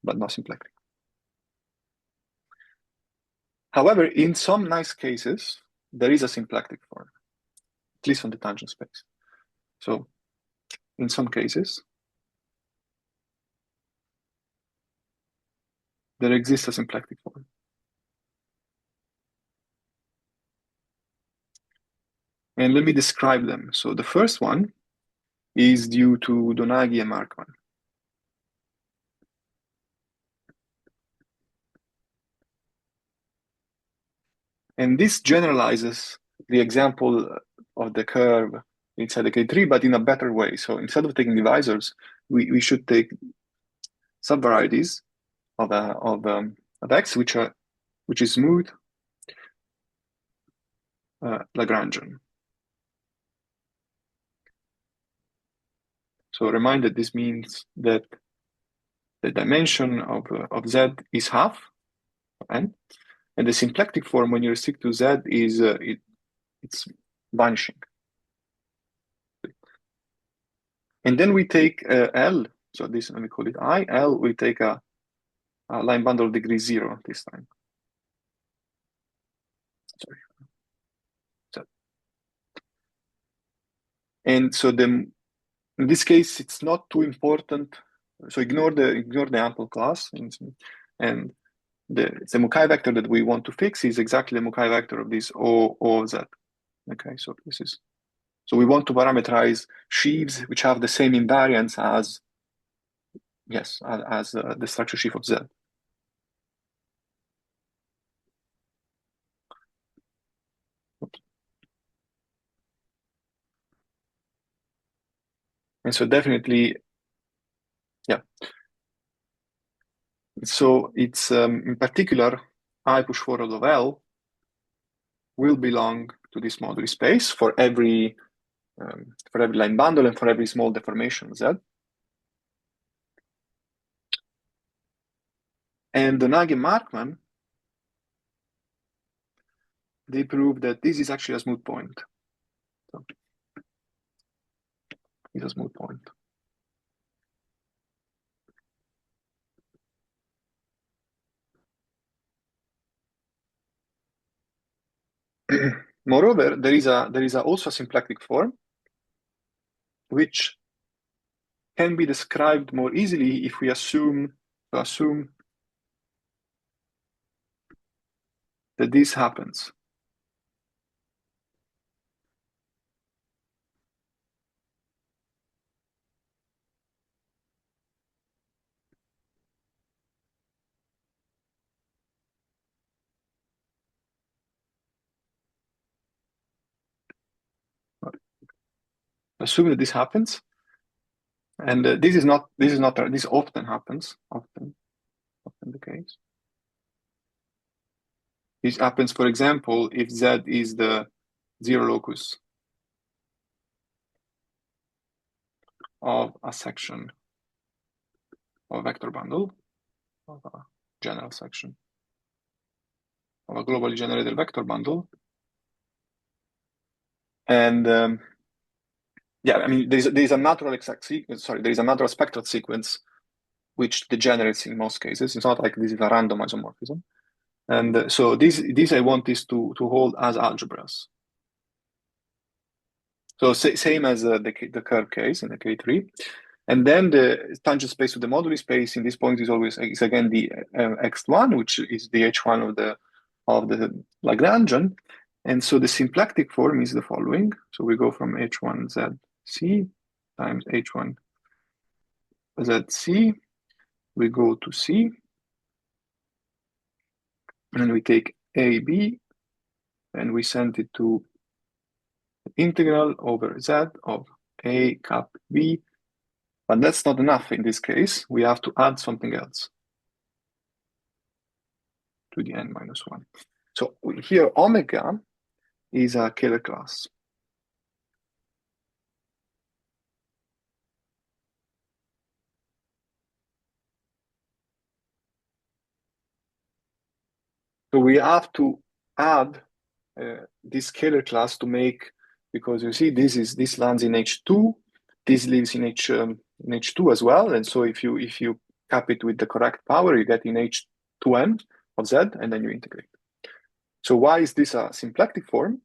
not symplectic. However, in some nice cases, there is a symplectic form, at least on the tangent space. So in some cases, there exists a symplectic form. And let me describe them. So the first one is due to Donaghy and Markman. And this generalizes the example of the curve inside the K3, but in a better way. So instead of taking divisors, we should take subvarieties of X, which is smooth Lagrangian. So remind that this means that the dimension of Z is half n, and the symplectic form when you restrict to Z is it's vanishing. And then we take L, so this, let me call it I. L, we take a line bundle of degree 0 this time. Sorry. So, and so in this case, it's not too important. So ignore the ample class, and the Mukai vector that we want to fix is exactly the Mukai vector of this O of Z. Okay, so this is, so we want to parameterize sheaves which have the same invariance as, yes, as the structure sheaf of Z. And so definitely, yeah. So it's in particular, I push forward of L will belong to this moduli space for every line bundle and for every small deformation Z. And Donaghy Markman they prove that this is actually a smooth point. So, it's a smooth point. Moreover, there is also a symplectic form which can be described more easily if we assume that this happens. Assume that this happens, and this often happens, often the case. This happens, for example, if Z is the zero locus of a section of a vector bundle, of a general section of a globally generated vector bundle. And yeah, I mean, there's a natural spectral sequence which degenerates in most cases. It's not like this is a random isomorphism. And so this I want this to hold as algebras. So same as the curve case in the K3. And then the tangent space to the moduli space in this point is again the X1, which is the H1 of the Lagrangian. And so the symplectic form is the following. So we go from H1ZC times H1ZC. We go to C. And then we take AB and we send it to integral over Z of A cap B. But that's not enough in this case. We have to add something else to the n minus 1. So here omega is a Kähler class. So we have to add this Kähler class to make, because you see this lands in H2, this lives in H2 as well, and so if you cap it with the correct power, you get in H2n of Z, and then you integrate. So why is this a symplectic form?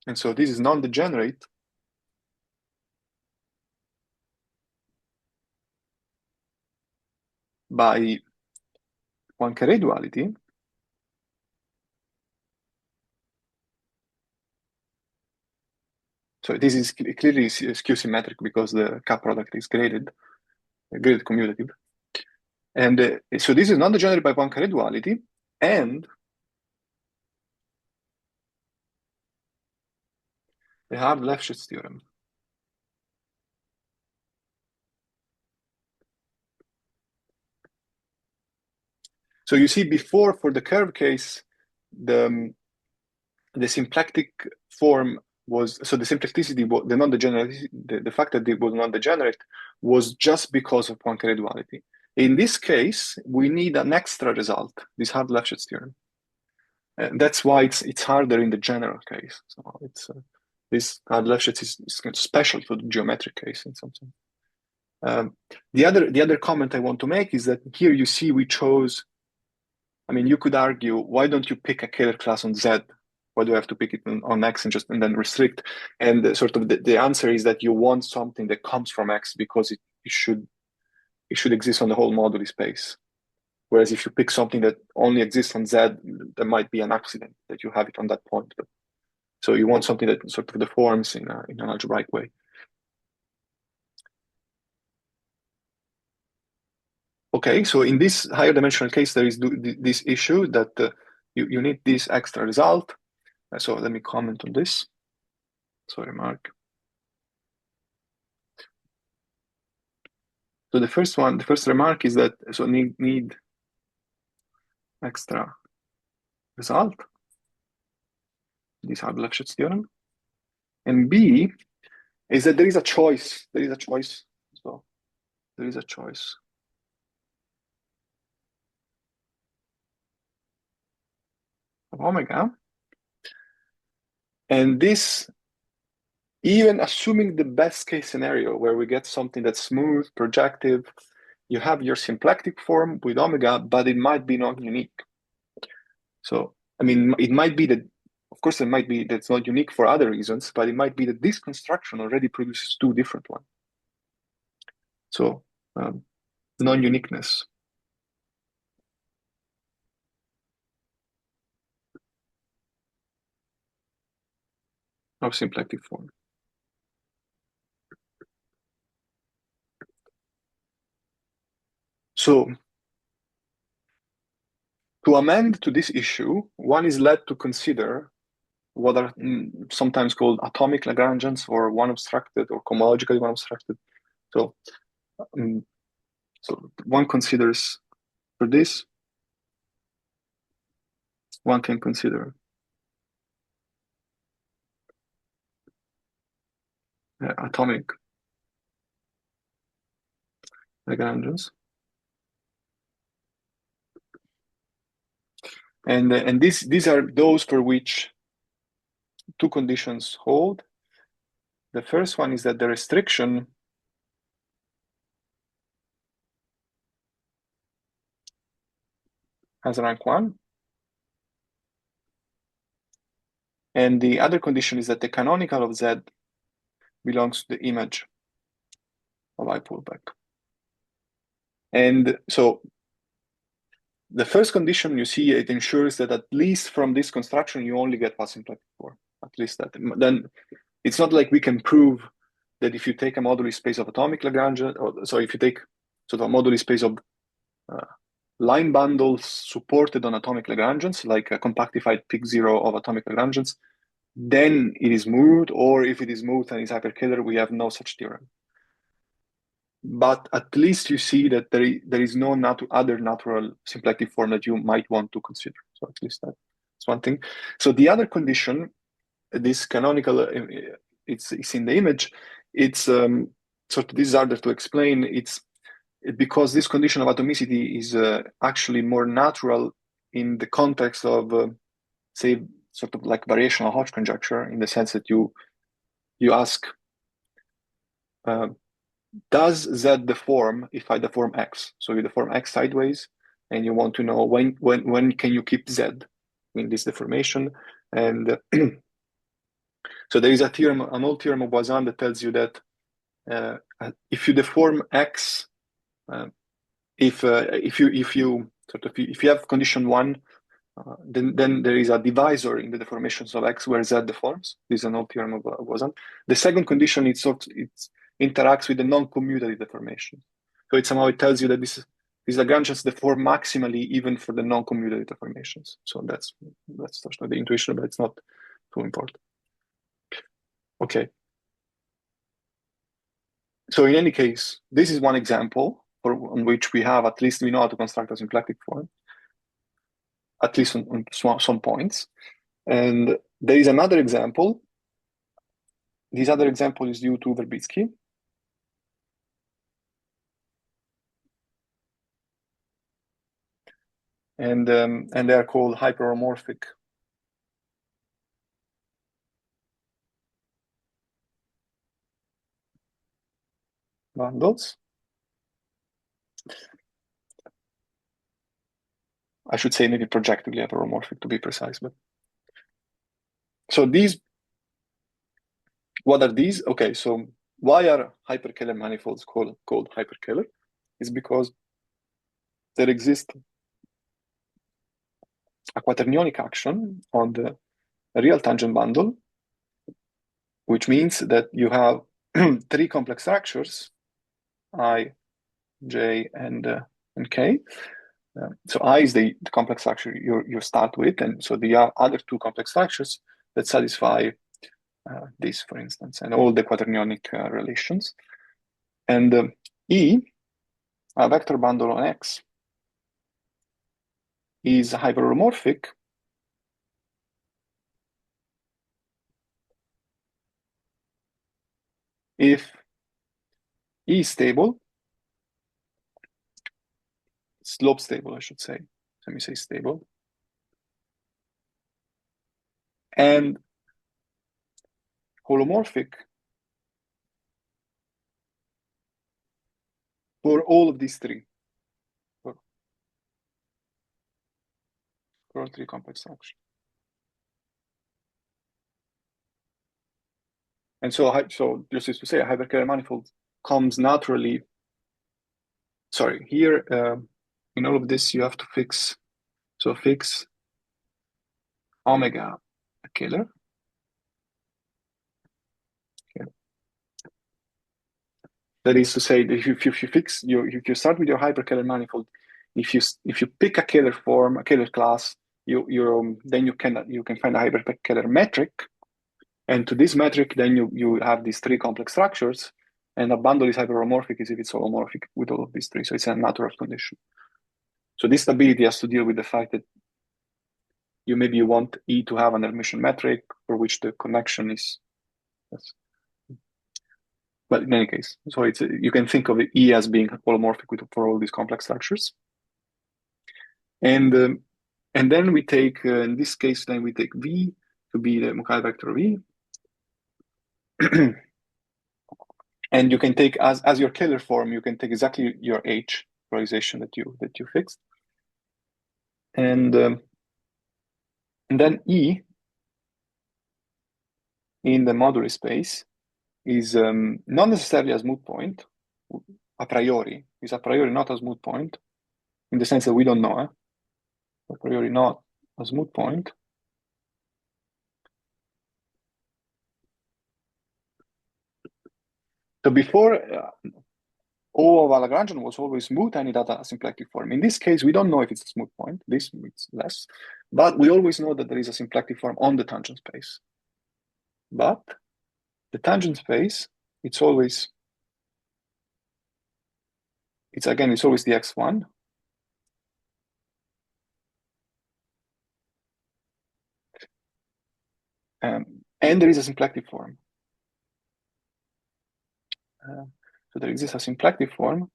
And so this is non-degenerate by Poincare duality. So this is clearly skew symmetric because the cap product is graded commutative. And so this is non-degenerate by Poincare duality, and the Hard-Lefschetz theorem. So you see before, for the curve case, the symplectic form was, so the symplecticity, the non-degenerate, the fact that it was non-degenerate was just because of Poincare duality. In this case, we need an extra result, this Hard-Lefschetz theorem. And that's why it's harder in the general case. So it's this Hard-Lefschetz is kind of special for the geometric case in some sense. The other comment I want to make is that here you see we chose. I mean, you could argue, why don't you pick a Kähler class on Z? Why do I have to pick it on X and then restrict? And sort of the answer is that you want something that comes from X because it should exist on the whole moduli space. Whereas if you pick something that only exists on Z, there might be an accident that you have it on that point. But, so you want something that sort of deforms in an algebraic way. Okay, so in this higher dimensional case, there is this issue that you need this extra result. So let me comment on this. Sorry, Mark. So the first remark is that so need extra result. This Hard-Lefschetz theorem. And B is that there is a choice. There is a choice. So there is a choice. of omega. And this, even assuming the best case scenario where we get something that's smooth, projective, you have your symplectic form with omega, but it might be not unique. So, I mean, it might be that, of course, it might be that's not unique for other reasons, but it might be that this construction already produces two different ones. So, non-uniqueness. Of symplectic form. So, to amend to this issue, one is led to consider what are sometimes called atomic Lagrangians or one-obstructed or cohomologically one-obstructed. So, so one considers for this, one can consider atomic Lagrangians. And these are those for which two conditions hold. The first one is that the restriction has rank 1. And the other condition is that the canonical of Z belongs to the image of I pullback. And so the first condition, you see, it ensures that at least from this construction, you only get one symplectic form. At least that. Then it's not like we can prove that if you take a moduli space of atomic Lagrangian, or so if you take sort of a moduli space of line bundles supported on atomic Lagrangians, like a compactified pick zero of atomic Lagrangians, then it is moved, or if it is moved and is hyperkähler, we have no such theorem. But at least you see that there is no other natural symplectic form that you might want to consider. So at least that's one thing. So the other condition, this canonical, it's in the image. It's sort of, this is harder to explain. It's because this condition of atomicity is actually more natural in the context of, say, sort of like variational Hodge conjecture, in the sense that you ask, does Z deform if I deform X? So you deform X sideways, and you want to know when can you keep Z in this deformation? And so there is a theorem, an old theorem of Poisson that tells you that if you deform X, if you have condition 1, then there is a divisor in the deformations of X where Z deforms. This is an old theorem of Poisson. The second condition, it interacts with the non-commutative deformation. So it tells you that these Lagrangians deform maximally even for the non-commutative deformations. So that's the intuition, but it's not too important. Okay. So in any case, this is one example on which we have, at least we know how to construct a symplectic form, at least on some points. And there is another example. This other example is due to Verbitsky. And they are called hyperomorphic bundles. I should say maybe projectively hyperomorphic to be precise. But so these, what are these? Okay, so why are hyperkähler manifolds called hyperkähler? It's because there exists a quaternionic action on the real tangent bundle, which means that you have three complex structures, I, J, and K. So I is the complex structure you start with, and so there are other two complex structures that satisfy this, for instance, and all the quaternionic relations. And E, a vector bundle on X, is hyperomorphic if E is stable, slope stable, I should say. Let me say stable. and holomorphic for all of these three, for all three complex structures. And so just as to say, a hyperkähler manifold comes naturally. Sorry, here in all of this you have to fix. So fix omega Kähler. Okay. That is to say that if you start with your hyperkähler manifold, if you pick a Kähler form, a Kähler class, then you can find a hyperkähler metric. And to this metric, then you have these three complex structures, and a bundle is hyperhomorphic as if it's holomorphic with all of these three. So it's a natural condition. So this stability has to deal with the fact that you want E to have an Hermitian metric for which the connection is. Yes. But in any case, so you can think of E as being holomorphic for all these complex structures. And then we take, in this case, then we take V to be the Mukai vector of E. And you can take as your Kähler form, you can take exactly your H polarization that you fixed. And then E in the moduli space is not necessarily a smooth point, a priori. Is a priori not a smooth point, in the sense that we don't know. A priori not a smooth point. So before, O of a Lagrangian was always smooth and it had a symplectic form. In this case, we don't know if it's a smooth point. This it's less. But we always know that there is a symplectic form on the tangent space. But the tangent space, it's always the X1. And there is a symplectic form. So there exists a symplectic form.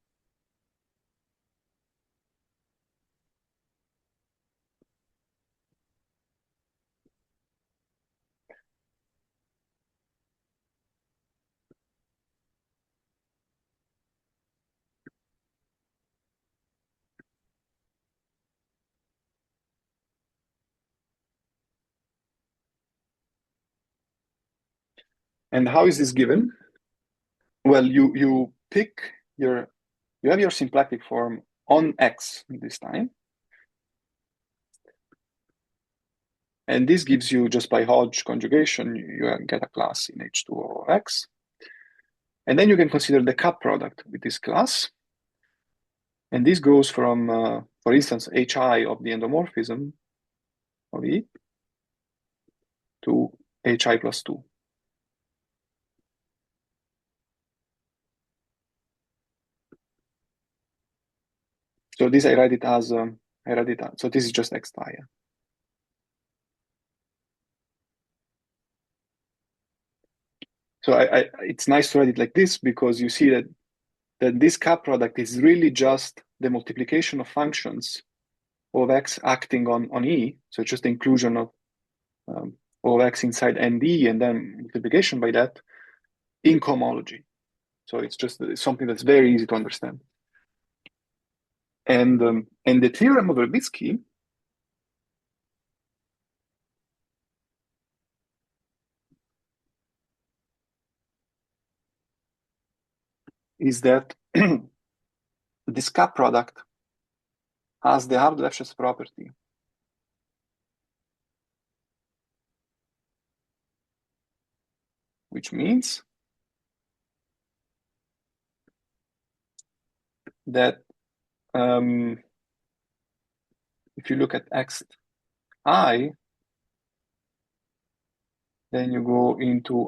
And how is this given? Well, you have your symplectic form on X this time. And this gives you, just by Hodge conjugation, you get a class in H2 of X. And then you can consider the cup product with this class. And this goes from, for instance, HI of the endomorphism of E to HI plus 2. So this I write it as, so this is just X tire. So it's nice to write it like this because you see that this cup product is really just the multiplication of functions of X acting on E. So it's just the inclusion of X inside ND and then multiplication by that in cohomology. So it's just something that's very easy to understand. And the theorem of Verbitsky is that this cup product has the Hard-Lefschetz property, which means that if you look at xi, then you go into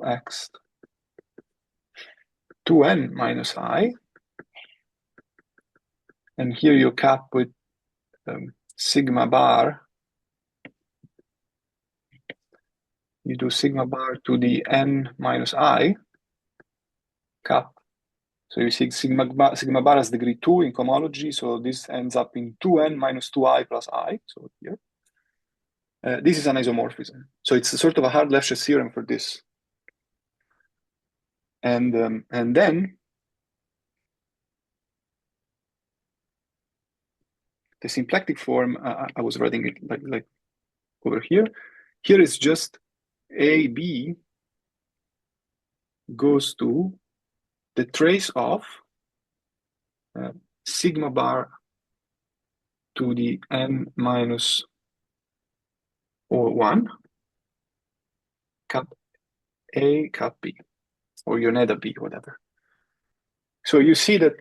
x2n minus I, and here you cap with sigma bar. You do sigma bar to the n minus I cap. So you see sigma bar has degree 2 in cohomology, so this ends up in 2n minus 2i plus I, so here. this is an isomorphism. So it's a sort of a hard Lefschetz theorem for this. And then the symplectic form, I was writing it like over here. Here is just AB goes to the trace of sigma bar to the n minus O1 cap A cap B, or Yoneda B, whatever. So you see that,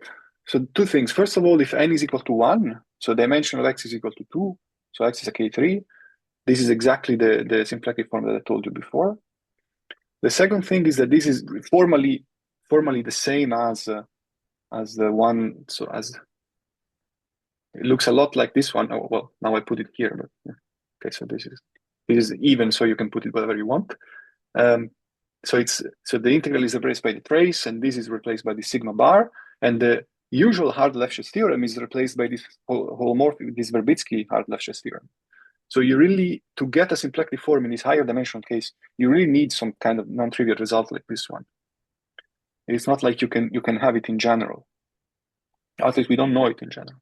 so two things. First of all, if n is equal to 1, so dimension of x is equal to 2, so x is a K3, this is exactly the symplectic form that I told you before. The second thing is that this is formally the same as the one, so as it looks a lot like this one. Oh, well, now I put it here, but yeah. Okay, so this is even, so you can put it whatever you want. So the integral is replaced by the trace, and this is replaced by the sigma bar, and the usual hard Lefschetz theorem is replaced by this holomorphic, this Verbitsky hard Lefschetz theorem. So you really, to get a symplectic form in this higher dimensional case, you really need some kind of non-trivial result like this one. It's not like you can have it in general. At least we don't know it in general.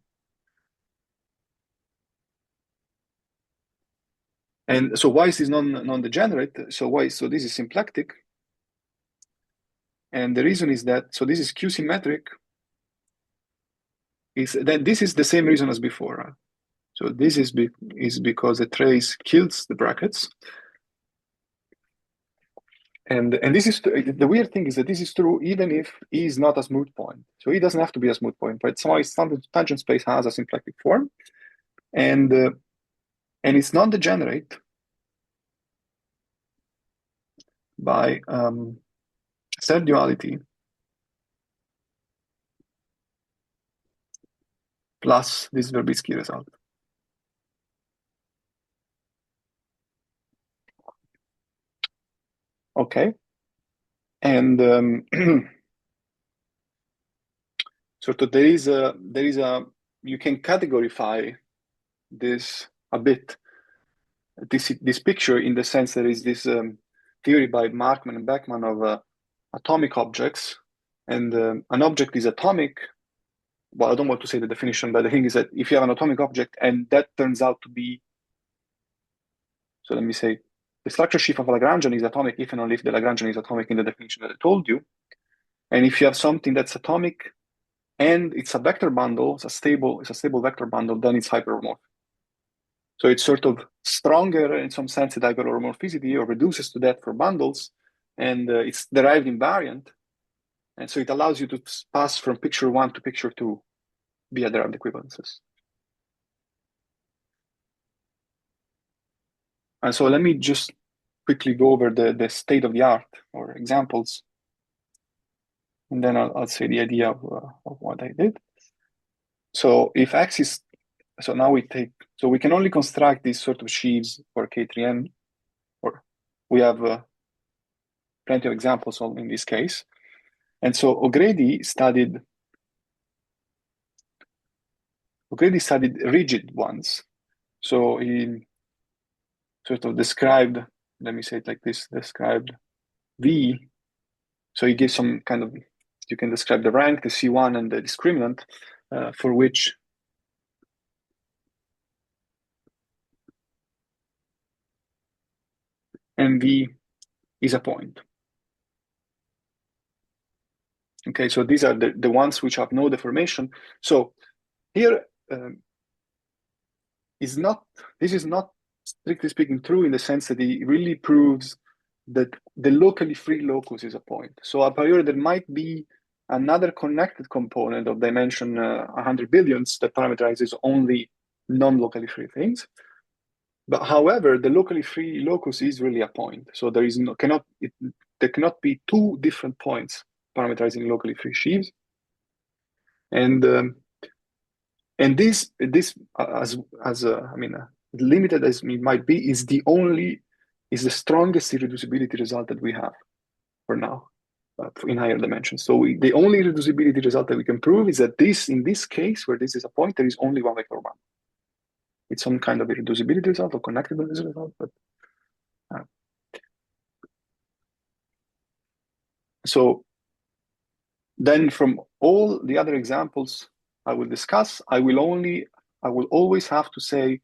And so why is this non-degenerate? So this is symplectic. And the reason is that, so this is Q-symmetric. This is the same reason as before. So this is because the trace kills the brackets. And this is, the weird thing is that this is true even if E is not a smooth point. So E doesn't have to be a smooth point, but somehow its tangent space has a symplectic form. And it's non-degenerate by third duality plus this Verbitsky result. Okay. And so there is a you can categorify this a bit. This picture, in the sense there is this theory by Markman and Beckman of atomic objects, and an object is atomic. Well, I don't want to say the definition, but the thing is that if you have an atomic object and that turns out to be, so let me say, the structure sheaf of a Lagrangian is atomic if and only if the Lagrangian is atomic in the definition that I told you. And if you have something that's atomic and it's a vector bundle, it's a stable vector bundle, then it's hyperhomorphic. So it's sort of stronger in some sense at hyperhomorphicity, or reduces to that for bundles, and it's derived invariant. And so it allows you to pass from picture 1 to picture 2 via derived equivalences. And so let me just quickly go over the state of the art or examples. And then I'll say the idea of what I did. So if X is, so now we can only construct these sort of sheaves for K3n, or we have plenty of examples in this case. And so O'Grady studied rigid ones. So he sort of described, let me say it like this, described V. So he gives some kind of, you can describe the rank, the C1, and the discriminant for which MV is a point. Okay, so these are the ones which have no deformation. So here this is not strictly speaking true in the sense that it really proves that the locally free locus is a point. So a priori there might be another connected component of dimension 100 billions that parameterizes only non-locally free things. But however, the locally free locus is really a point. So there is there cannot be two different points parameterizing locally free sheaves. And this as I mean, limited as it might be, is the strongest irreducibility result that we have for now in higher dimensions. So the only irreducibility result that we can prove is that in this case where this is a point, there is only one vector bundle. it's some kind of irreducibility result or connectedness result. But so then from all the other examples I will discuss, I will always have to say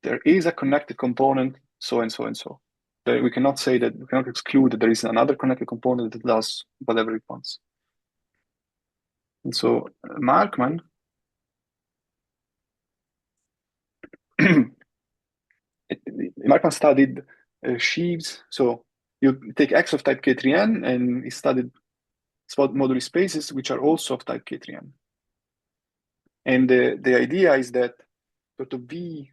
there is a connected component, so and so and so. We cannot say that, we cannot exclude that there is another connected component that does whatever it wants. And so Markman Markman studied sheaves. So you take X of type K3n, and he studied spot moduli spaces which are also of type K3n. And the idea is that sort of V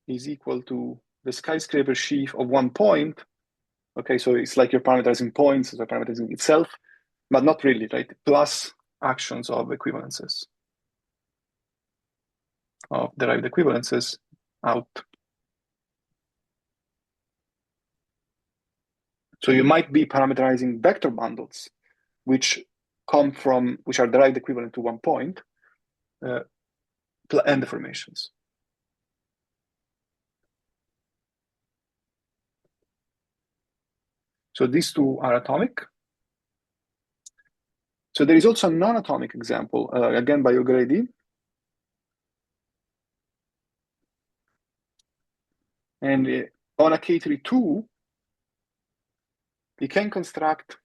is equal to the skyscraper sheaf of one point. Okay, so it's like you're parameterizing points, so parameterizing itself, but not really, right? Plus actions of equivalences, of derived equivalences out. So you might be parameterizing vector bundles, which are derived equivalent to one point, and deformations. So these two are atomic. So there is also a non-atomic example, again by O'Grady. And on a K32, you can construct,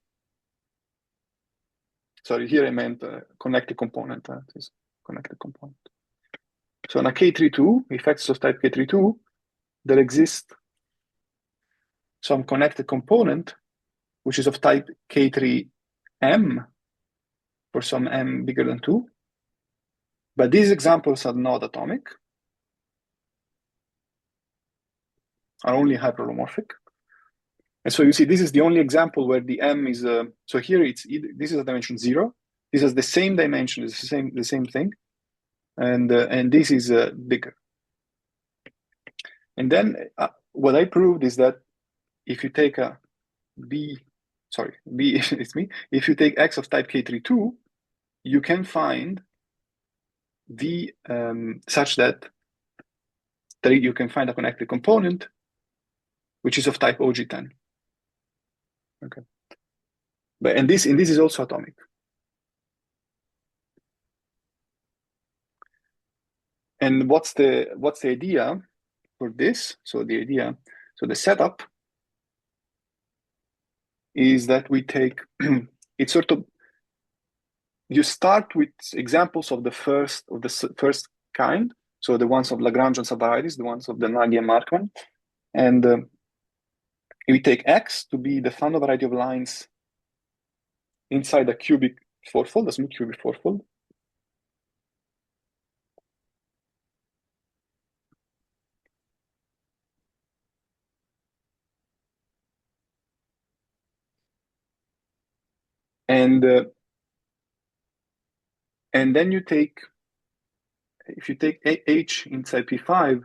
sorry, here I meant connected component, this connected component. So on a K32, effects of type K32, there exists some connected component, which is of type K3m for some m bigger than 2. But these examples are not atomic, are only hyperholomorphic. And so you see, this is the only example where the m is, so here this is a dimension 0. This has the same dimension, it's the same thing. And this is bigger. And then what I proved is that if you take it's me. If you take X of type K32, you can find V such that you can find a connected component which is of type OG10. Okay. And this is also atomic. And what's the idea for this? So the setup is that we take it's sort of, you start with examples of the first kind, so the ones of Lagrangian subvarieties, the ones of the Nagy and Markman, and we take X to be the Fano variety of lines inside a cubic fourfold, a smooth cubic fourfold. And then if you take H inside P5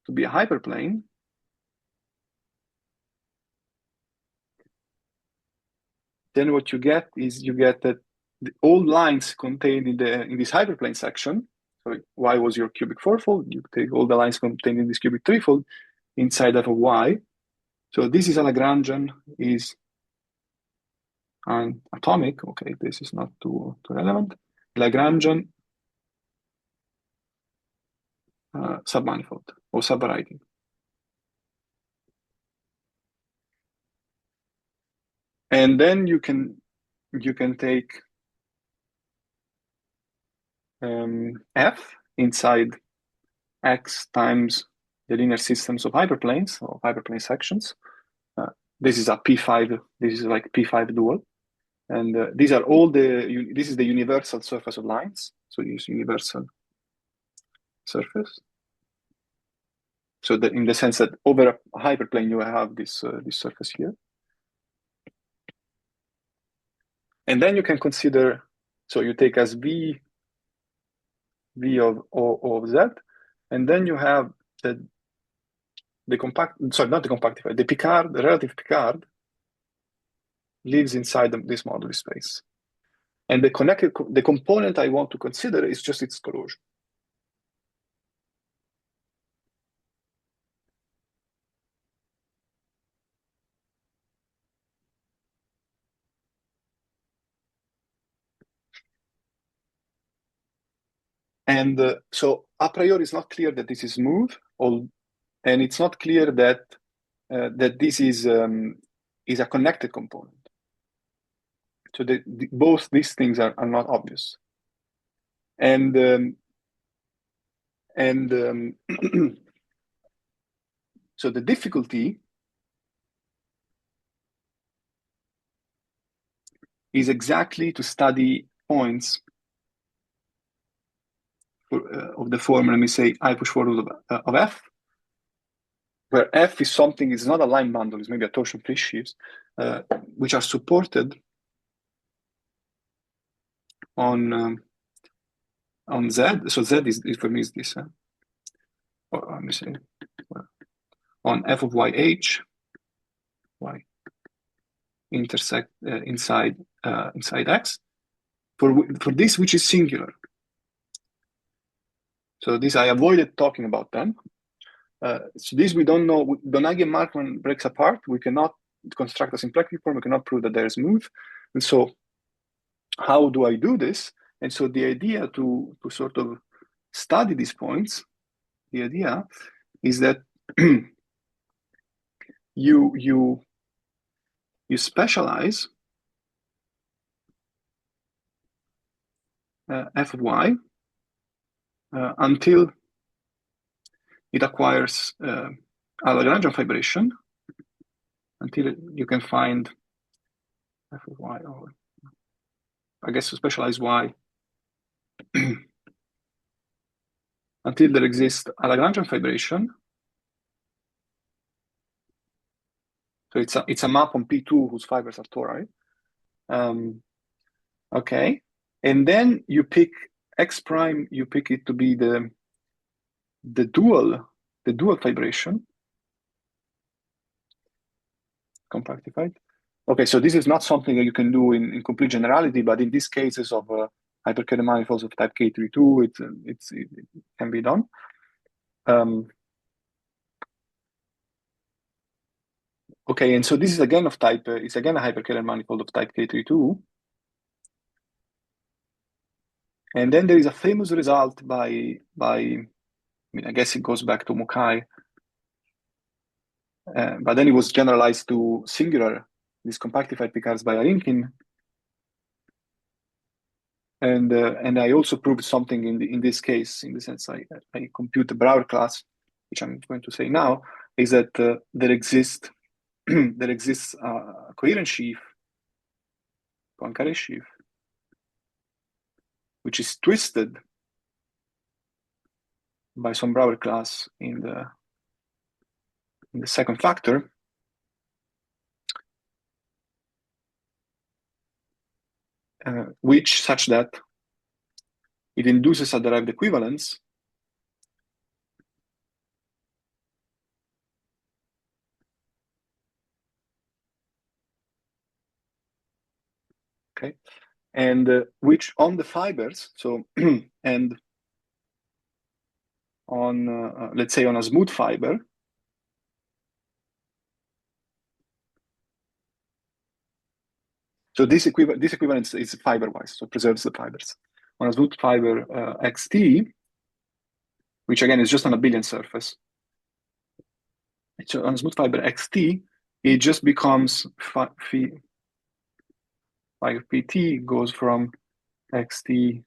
to be a hyperplane, then what you get is that all lines contained in this hyperplane section. So Y was your cubic fourfold. You take all the lines contained in this cubic threefold inside f of Y. So this is a Lagrangian, is an atomic. Okay, this is not too relevant. Lagrangian submanifold or subvariety. And then you can take F inside X times the linear systems of hyperplanes or hyperplane sections. This is a P5. This is like P5 dual, and these are all this is the universal surface of lines. So you use universal surface. So that in the sense that over a hyperplane you have this surface here. And then you can consider, so you take as V of O of Z, and then you have the Picard, the relative Picard lives inside this moduli space. And the component I want to consider is just its collusion. And so a priori, it's not clear that this is smooth, and it's not clear that that this is a connected component. So both these things are not obvious. And so the difficulty is exactly to study points of the form, let me say, I push forward of F, where F is something, it's not a line bundle, it's maybe a torsion-free sheaves, which are supported on Z. So Z is for me is this. Or let me say, on F of YH, Y intersect inside X for this which is singular. So this I avoided talking about them. So this we don't know. Donaghy Markman breaks apart. We cannot construct a symplectic form. We cannot prove that there is smooth. And so, how do I do this? And so the idea to sort of study these points, the idea is that you specialize f of y until it acquires a Lagrangian fibration, until you can find f of y, or I guess you specialize y until there exists a Lagrangian fibration. So it's a map on P2 whose fibers are tori. Okay, and then you pick X prime. You pick it to be the dual fibration, compactified. Okay, so this is not something that you can do in complete generality, but in these cases of hyperkähler manifolds of type K32, it can be done. Okay, and so this is again of type, it's again a hyperkähler manifold of type K32. And then there is a famous result by I mean, I guess it goes back to Mukai, but then it was generalized to singular, these compactified Picards by Arinkin. And I also proved something in this case, in the sense I compute the Brouwer class, which I'm going to say now, is that there exists a coherent sheaf, Poincaré sheaf, which is twisted by some Brouwer class in the second factor, which such that it induces a derived equivalence okay, and which on the fibers, so and on let's say on a smooth fiber, so this equivalence is fiber-wise, so preserves the fibers. On a smooth fiber XT, which again is just on a billion surface, so on a smooth fiber XT, it just becomes phi of PT goes from XT.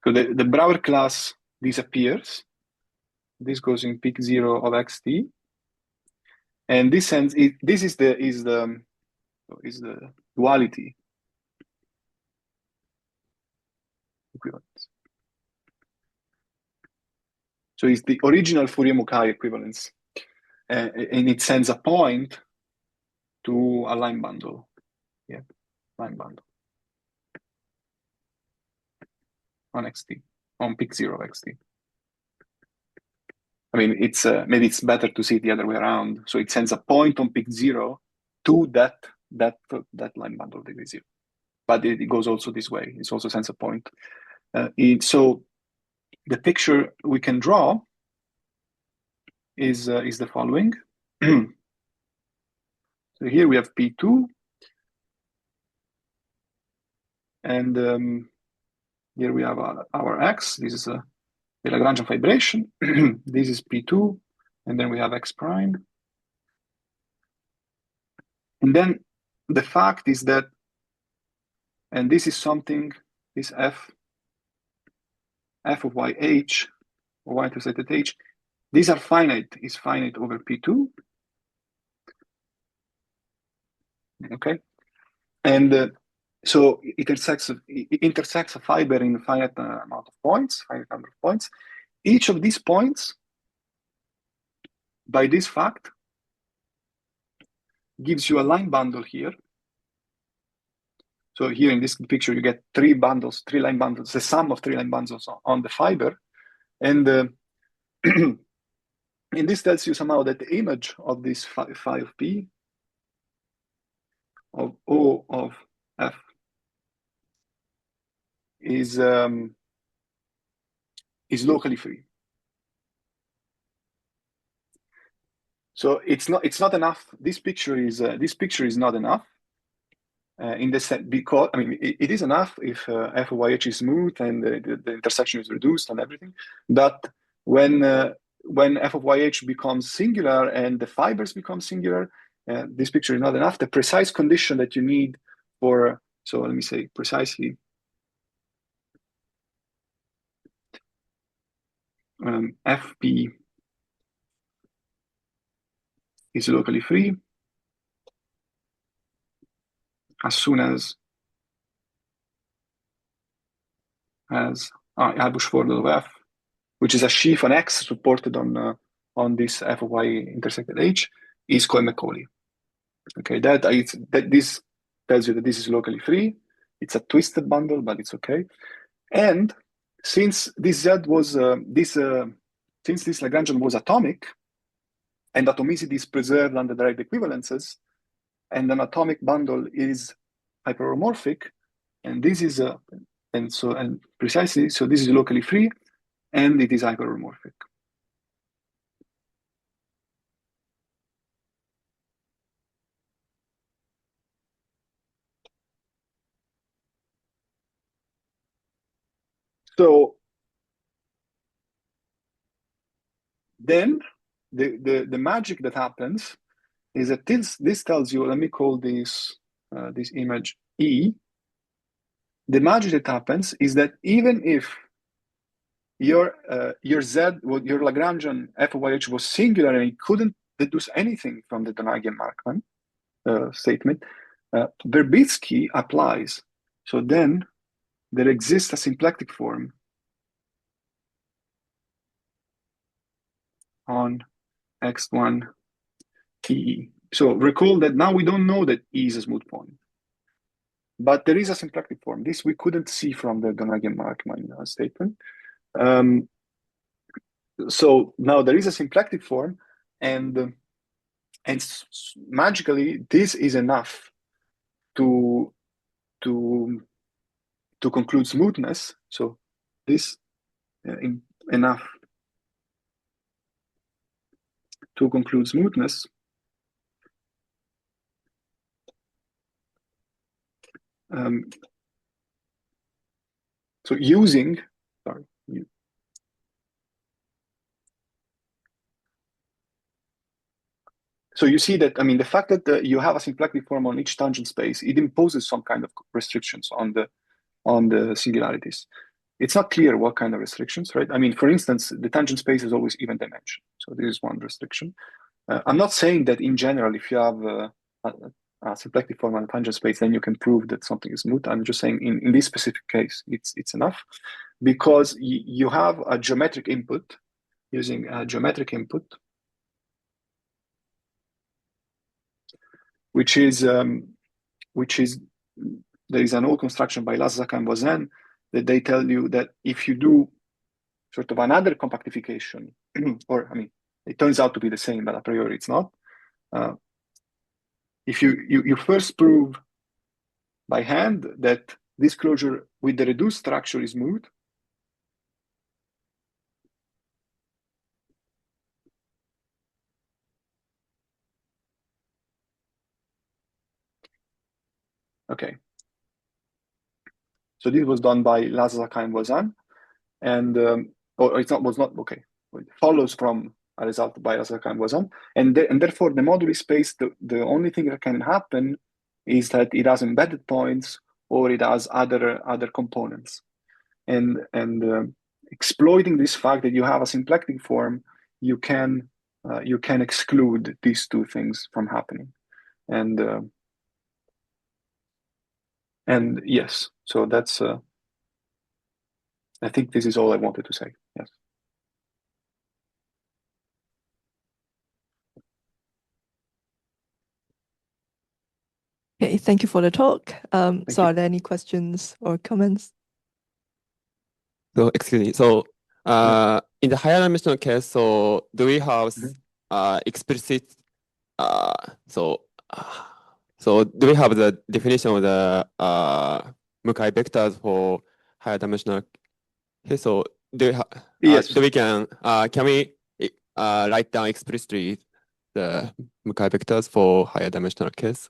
So the Brouwer class disappears. This goes in peak zero of XT, and this sense this is the duality equivalence. So it's the original Fourier-Mukai equivalence, and it sends a point to a line bundle. Yeah, line bundle on XT, on peak zero of XT. I mean, it's maybe it's better to see it the other way around. So it sends a point on peak zero to that line bundle degree zero, but it goes also this way. It also sends a point. So the picture we can draw is the following. So here we have P2, and Here we have our X. This is a Lagrangian fibration. This is P2, and then we have X prime. And then the fact is that, and this is something, this f of YH, or Y intersected H, these are finite, is finite over P2. Okay. And so it intersects a fiber in a finite amount of points, finite number of points. Each of these points, by this fact, gives you a line bundle here. So here in this picture, you get three line bundles, the sum of three line bundles on the fiber. And and this tells you somehow that the image of this phi of P of O of F is locally free. So it's not enough. This picture is not enough in the sense, because I mean it is enough if f of YH is smooth and the intersection is reduced and everything. But when f of YH becomes singular and the fibers become singular, this picture is not enough. The precise condition that you need for, so let me say precisely, FP is locally free as soon as Hilbert-Schwarzschild of F, which is a sheaf on X supported on this f of Y intersected H, is Cohen-Macaulay. Okay, this tells you that this is locally free. It's a twisted bundle, but it's okay. And since this Z was since this Lagrangian was atomic, and atomicity is preserved under direct equivalences, and an atomic bundle is hyperomorphic, and this is precisely, so this is locally free, and it is hyperomorphic. So then the magic that happens is that this tells you, let me call this this image E. The magic that happens is that even if your Z, your Lagrangian f of YH was singular and it couldn't deduce anything from the Donagian-Markman statement, Verbitsky applies. So then there exists a symplectic form on X1 E. So recall that now we don't know that E is a smooth point, but there is a symplectic form. This we couldn't see from the Donagian-Markman statement. So now there is a symplectic form, and magically this is enough to conclude smoothness. So this enough to conclude smoothness. So using, sorry. So you see that, I mean, the fact that you have a symplectic form on each tangent space, it imposes some kind of restrictions on the singularities. It's not clear what kind of restrictions, right? I mean, for instance, the tangent space is always even dimension. So this is one restriction. I'm not saying that in general, if you have a symplectic form on a tangent space, then you can prove that something is smooth. I'm just saying in this specific case, it's enough because you have a geometric input using a geometric input, which is there is an old construction by Lazzac and Boisen that they tell you that if you do sort of another compactification, or I mean, it turns out to be the same, but a priori it's not. If you first prove by hand that this closure with the reduced structure is smooth, okay. So this was done by Lazaraka and Voisin, and or it's not was not okay. It follows from a result by Lazaraka and Voisin, and therefore the moduli space, the only thing that can happen is that it has embedded points or it has other components, and exploiting this fact that you have a symplectic form, you can exclude these two things from happening, and yes, so that's I think this is all I wanted to say. Yes. Okay, thank you for the talk. Thank So you. are there any questions or comments? So excuse me. So in the higher dimensional case, so do we have explicit so do we have the definition of the Mukai vectors for higher dimensional case? So do we Yes. can we write down explicitly the Mukai vectors for higher dimensional case?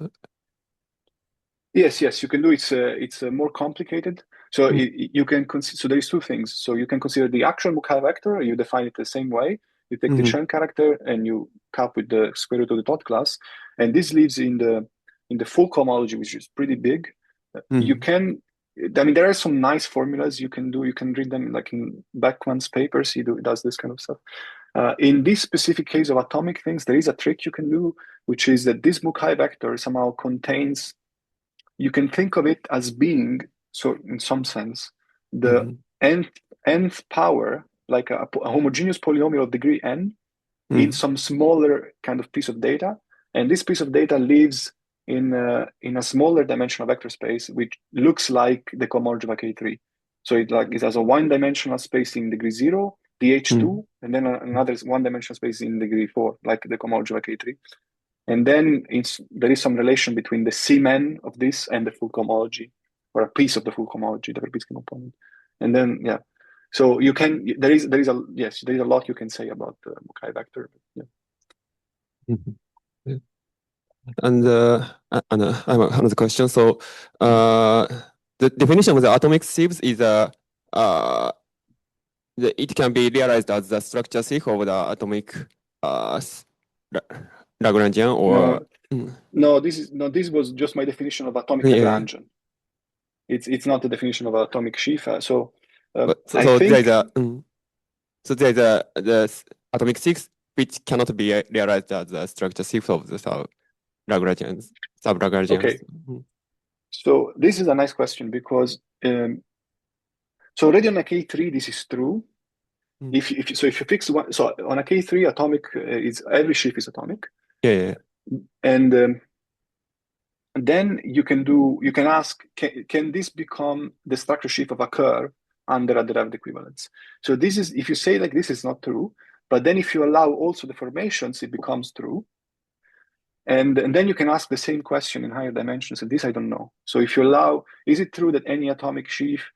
Yes, you can do it. It's more complicated. So you can consider. So there is two things. So you can consider the actual Mukai vector. You define it the same way. You take the Chen character and you cap with the square root of the dot class, and this lives in the full cohomology, which is pretty big. You can. I mean, there are some nice formulas you can do. You can read them like in Beckman's papers. He does this kind of stuff. In this specific case of atomic things, there is a trick you can do, which is that this Mukai vector somehow contains. You can think of it as being, so in some sense, the nth power, like a homogeneous polynomial of degree n, in some smaller kind of piece of data, and this piece of data lives in a smaller dimensional vector space, which looks like the cohomology of a K3. So it has a one-dimensional space in degree 0, DH2, and then another one-dimensional space in degree 4, like the cohomology of a K3. And then there is some relation between the Cmin of this and the full cohomology, or a piece of the full cohomology, the Verbitsky component. And then so you can there is a lot you can say about the Mukai vector. Yeah. And I have another question. So the definition of the atomic sieves is it can be realized as the structure sieve of the atomic Lagrangian, or this was just my definition of atomic Lagrangian. It's not the definition of atomic sheaf. So I think there is the atomic sieves which cannot be realized as the structure sieve of the sub-Lagrangians. Okay. So this is a nice question because so already on a K3 this is true. If you fix one, so on a K3 atomic is every sheaf is atomic. And then you can ask, can this become the structure sheaf of a Kerr under a derived equivalence? So this is, if you say like this is not true, but then if you allow also the formations, it becomes true. And then you can ask the same question in higher dimensions, and this I don't know. So if you allow, is it true that any atomic sheaf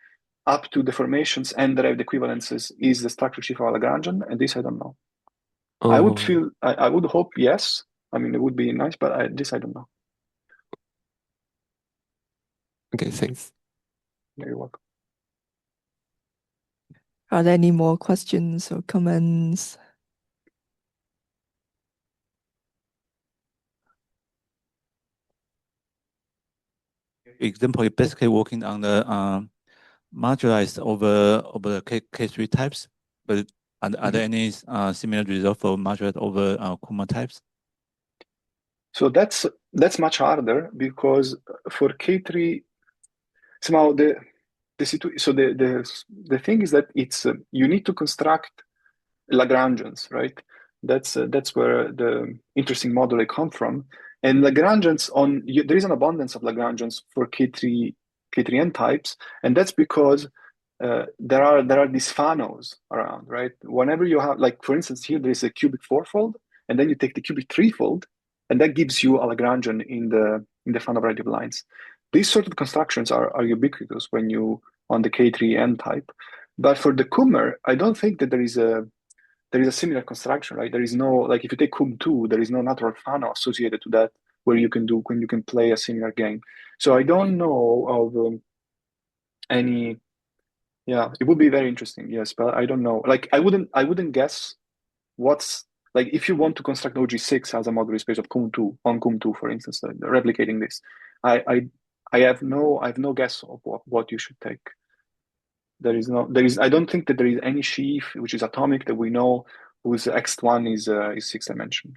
up to the formations and derived equivalences is the structure sheaf of a Lagrangian? And this I don't know. I would hope yes. I mean, it would be nice, but this I don't know. Okay, thanks. You're welcome. Are there any more questions or comments? Example, you're basically working on the modularized over the K3 types, but are there any similar results for modularized over Kuma types? So that's much harder because for K3, somehow the thing is that it's you need to construct Lagrangians, right? That's where the interesting moduli come from. And Lagrangians there is an abundance of Lagrangians for K3n types, and that's because there are these Fanos around, right? Whenever you have, like for instance, here there is a cubic fourfold, and then you take the cubic threefold, and that gives you a Lagrangian in the Fano variety of lines. These sort of constructions are ubiquitous when you on the K3n type, but for the Kummer, I don't think that there is a similar construction, right? There is no, like if you take Kum2, there is no natural Fano associated to that where you can play a similar game. So I don't know of any. Yeah, it would be very interesting. Yes, but I don't know. Like I wouldn't guess what's like if you want to construct OG6 as a modular space of CUM2 on CUM2, for instance, replicating this. I have no guess of what you should take. I don't think that there is any sheaf which is atomic that we know whose X1 is 6 dimensional.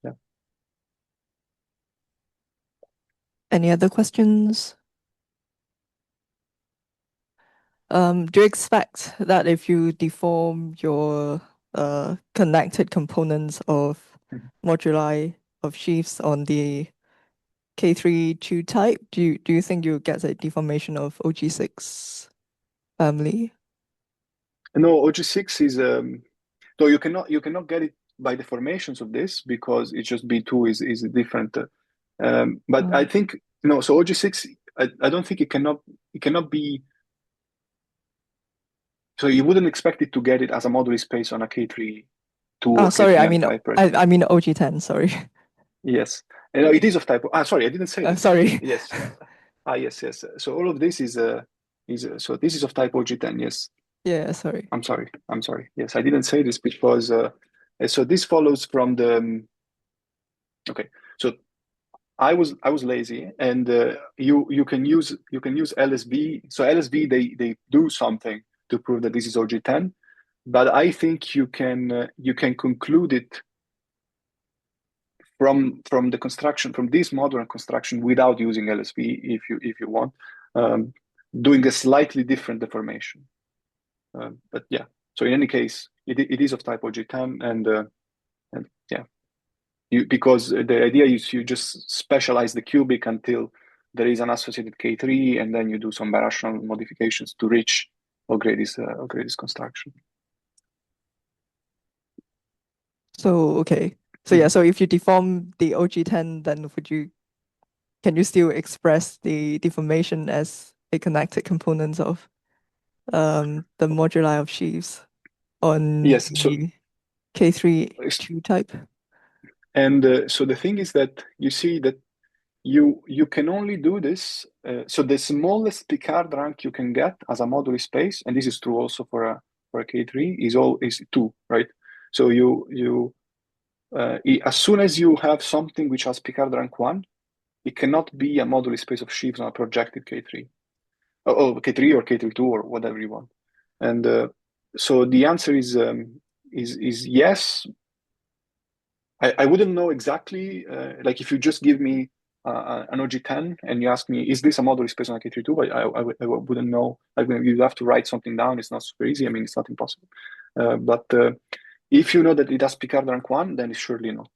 Yeah. Any other questions? Do you expect that if you deform your connected components of moduli of sheaves on the K3 type, do you think you get a deformation of OG6 family? No, OG6 is so you cannot get it by the formations of this because it's just B2 is different. But I think no, so OG6 I don't think it cannot be. So you wouldn't expect it to get it as a modular space on a K3 Oh, sorry, I mean type, right? I mean OG10, sorry. Yes. No, it is of type. Sorry, I didn't say this. Sorry. Yes. Yes. So all of this is so this is of type OG10. Yes. Yeah, sorry. I'm sorry. Yes, I didn't say this because so this follows from the. Okay, so I was lazy, and you can use LSV. So LSV they do something to prove that this is OG10, but I think you can conclude it from the construction, from this modular construction without using LSV if you want, doing a slightly different deformation. But yeah, so in any case, it is of type OG10, and yeah, because the idea is you just specialize the cubic until there is an associated K3, and then you do some birational modifications to reach O'Grady's construction. So okay. So yeah, so if you deform the OG10, then can you still express the deformation as a connected component of the moduli of sheaves on Yes, so the K3 type? And so the thing is that you see that you can only do this. So the smallest Picard rank you can get as a modular space, and this is true also for a K3, is 2, right? So as soon as you have something which has Picard rank 1, it cannot be a modular space of sheaves on a projected K3. K3 or K32 or whatever you want. And so the answer is yes. I wouldn't know exactly. Like if you just give me an OG10 and you ask me, is this a modular space on a K32? I wouldn't know. You'd have to write something down. It's not super easy. I mean, it's not impossible. But if you know that it has Picard rank 1, then it's surely not.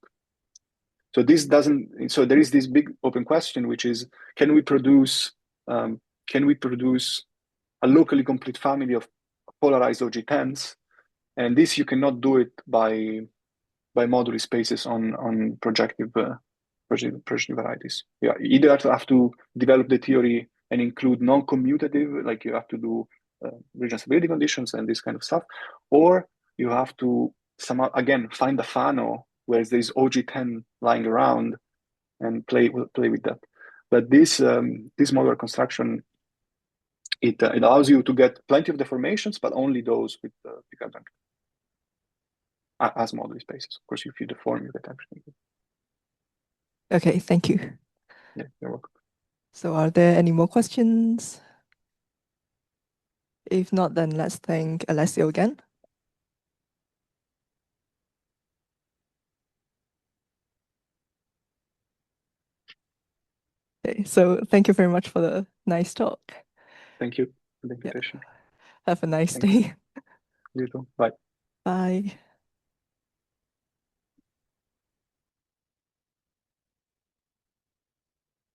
So this doesn't. So there is this big open question, which is, can we produce a locally complete family of polarized OG10s? And this you cannot do it by modular spaces on projective varieties. Yeah, you either have to develop the theory and include non-commutative, like you have to do regional stability conditions and this kind of stuff, or you have to somehow again find a Fano where there's OG10 lying around and play with that. But this modular construction, it allows you to get plenty of deformations, but only those with Picard rank as modular spaces. Of course, if you deform, you get everything. Okay, thank you. Yeah, you're welcome. So are there any more questions? If not, then let's thank Alessio again. Okay, so thank you very much for the nice talk. Thank you for the invitation. Have a nice Thanks. day. You too. Bye. Bye.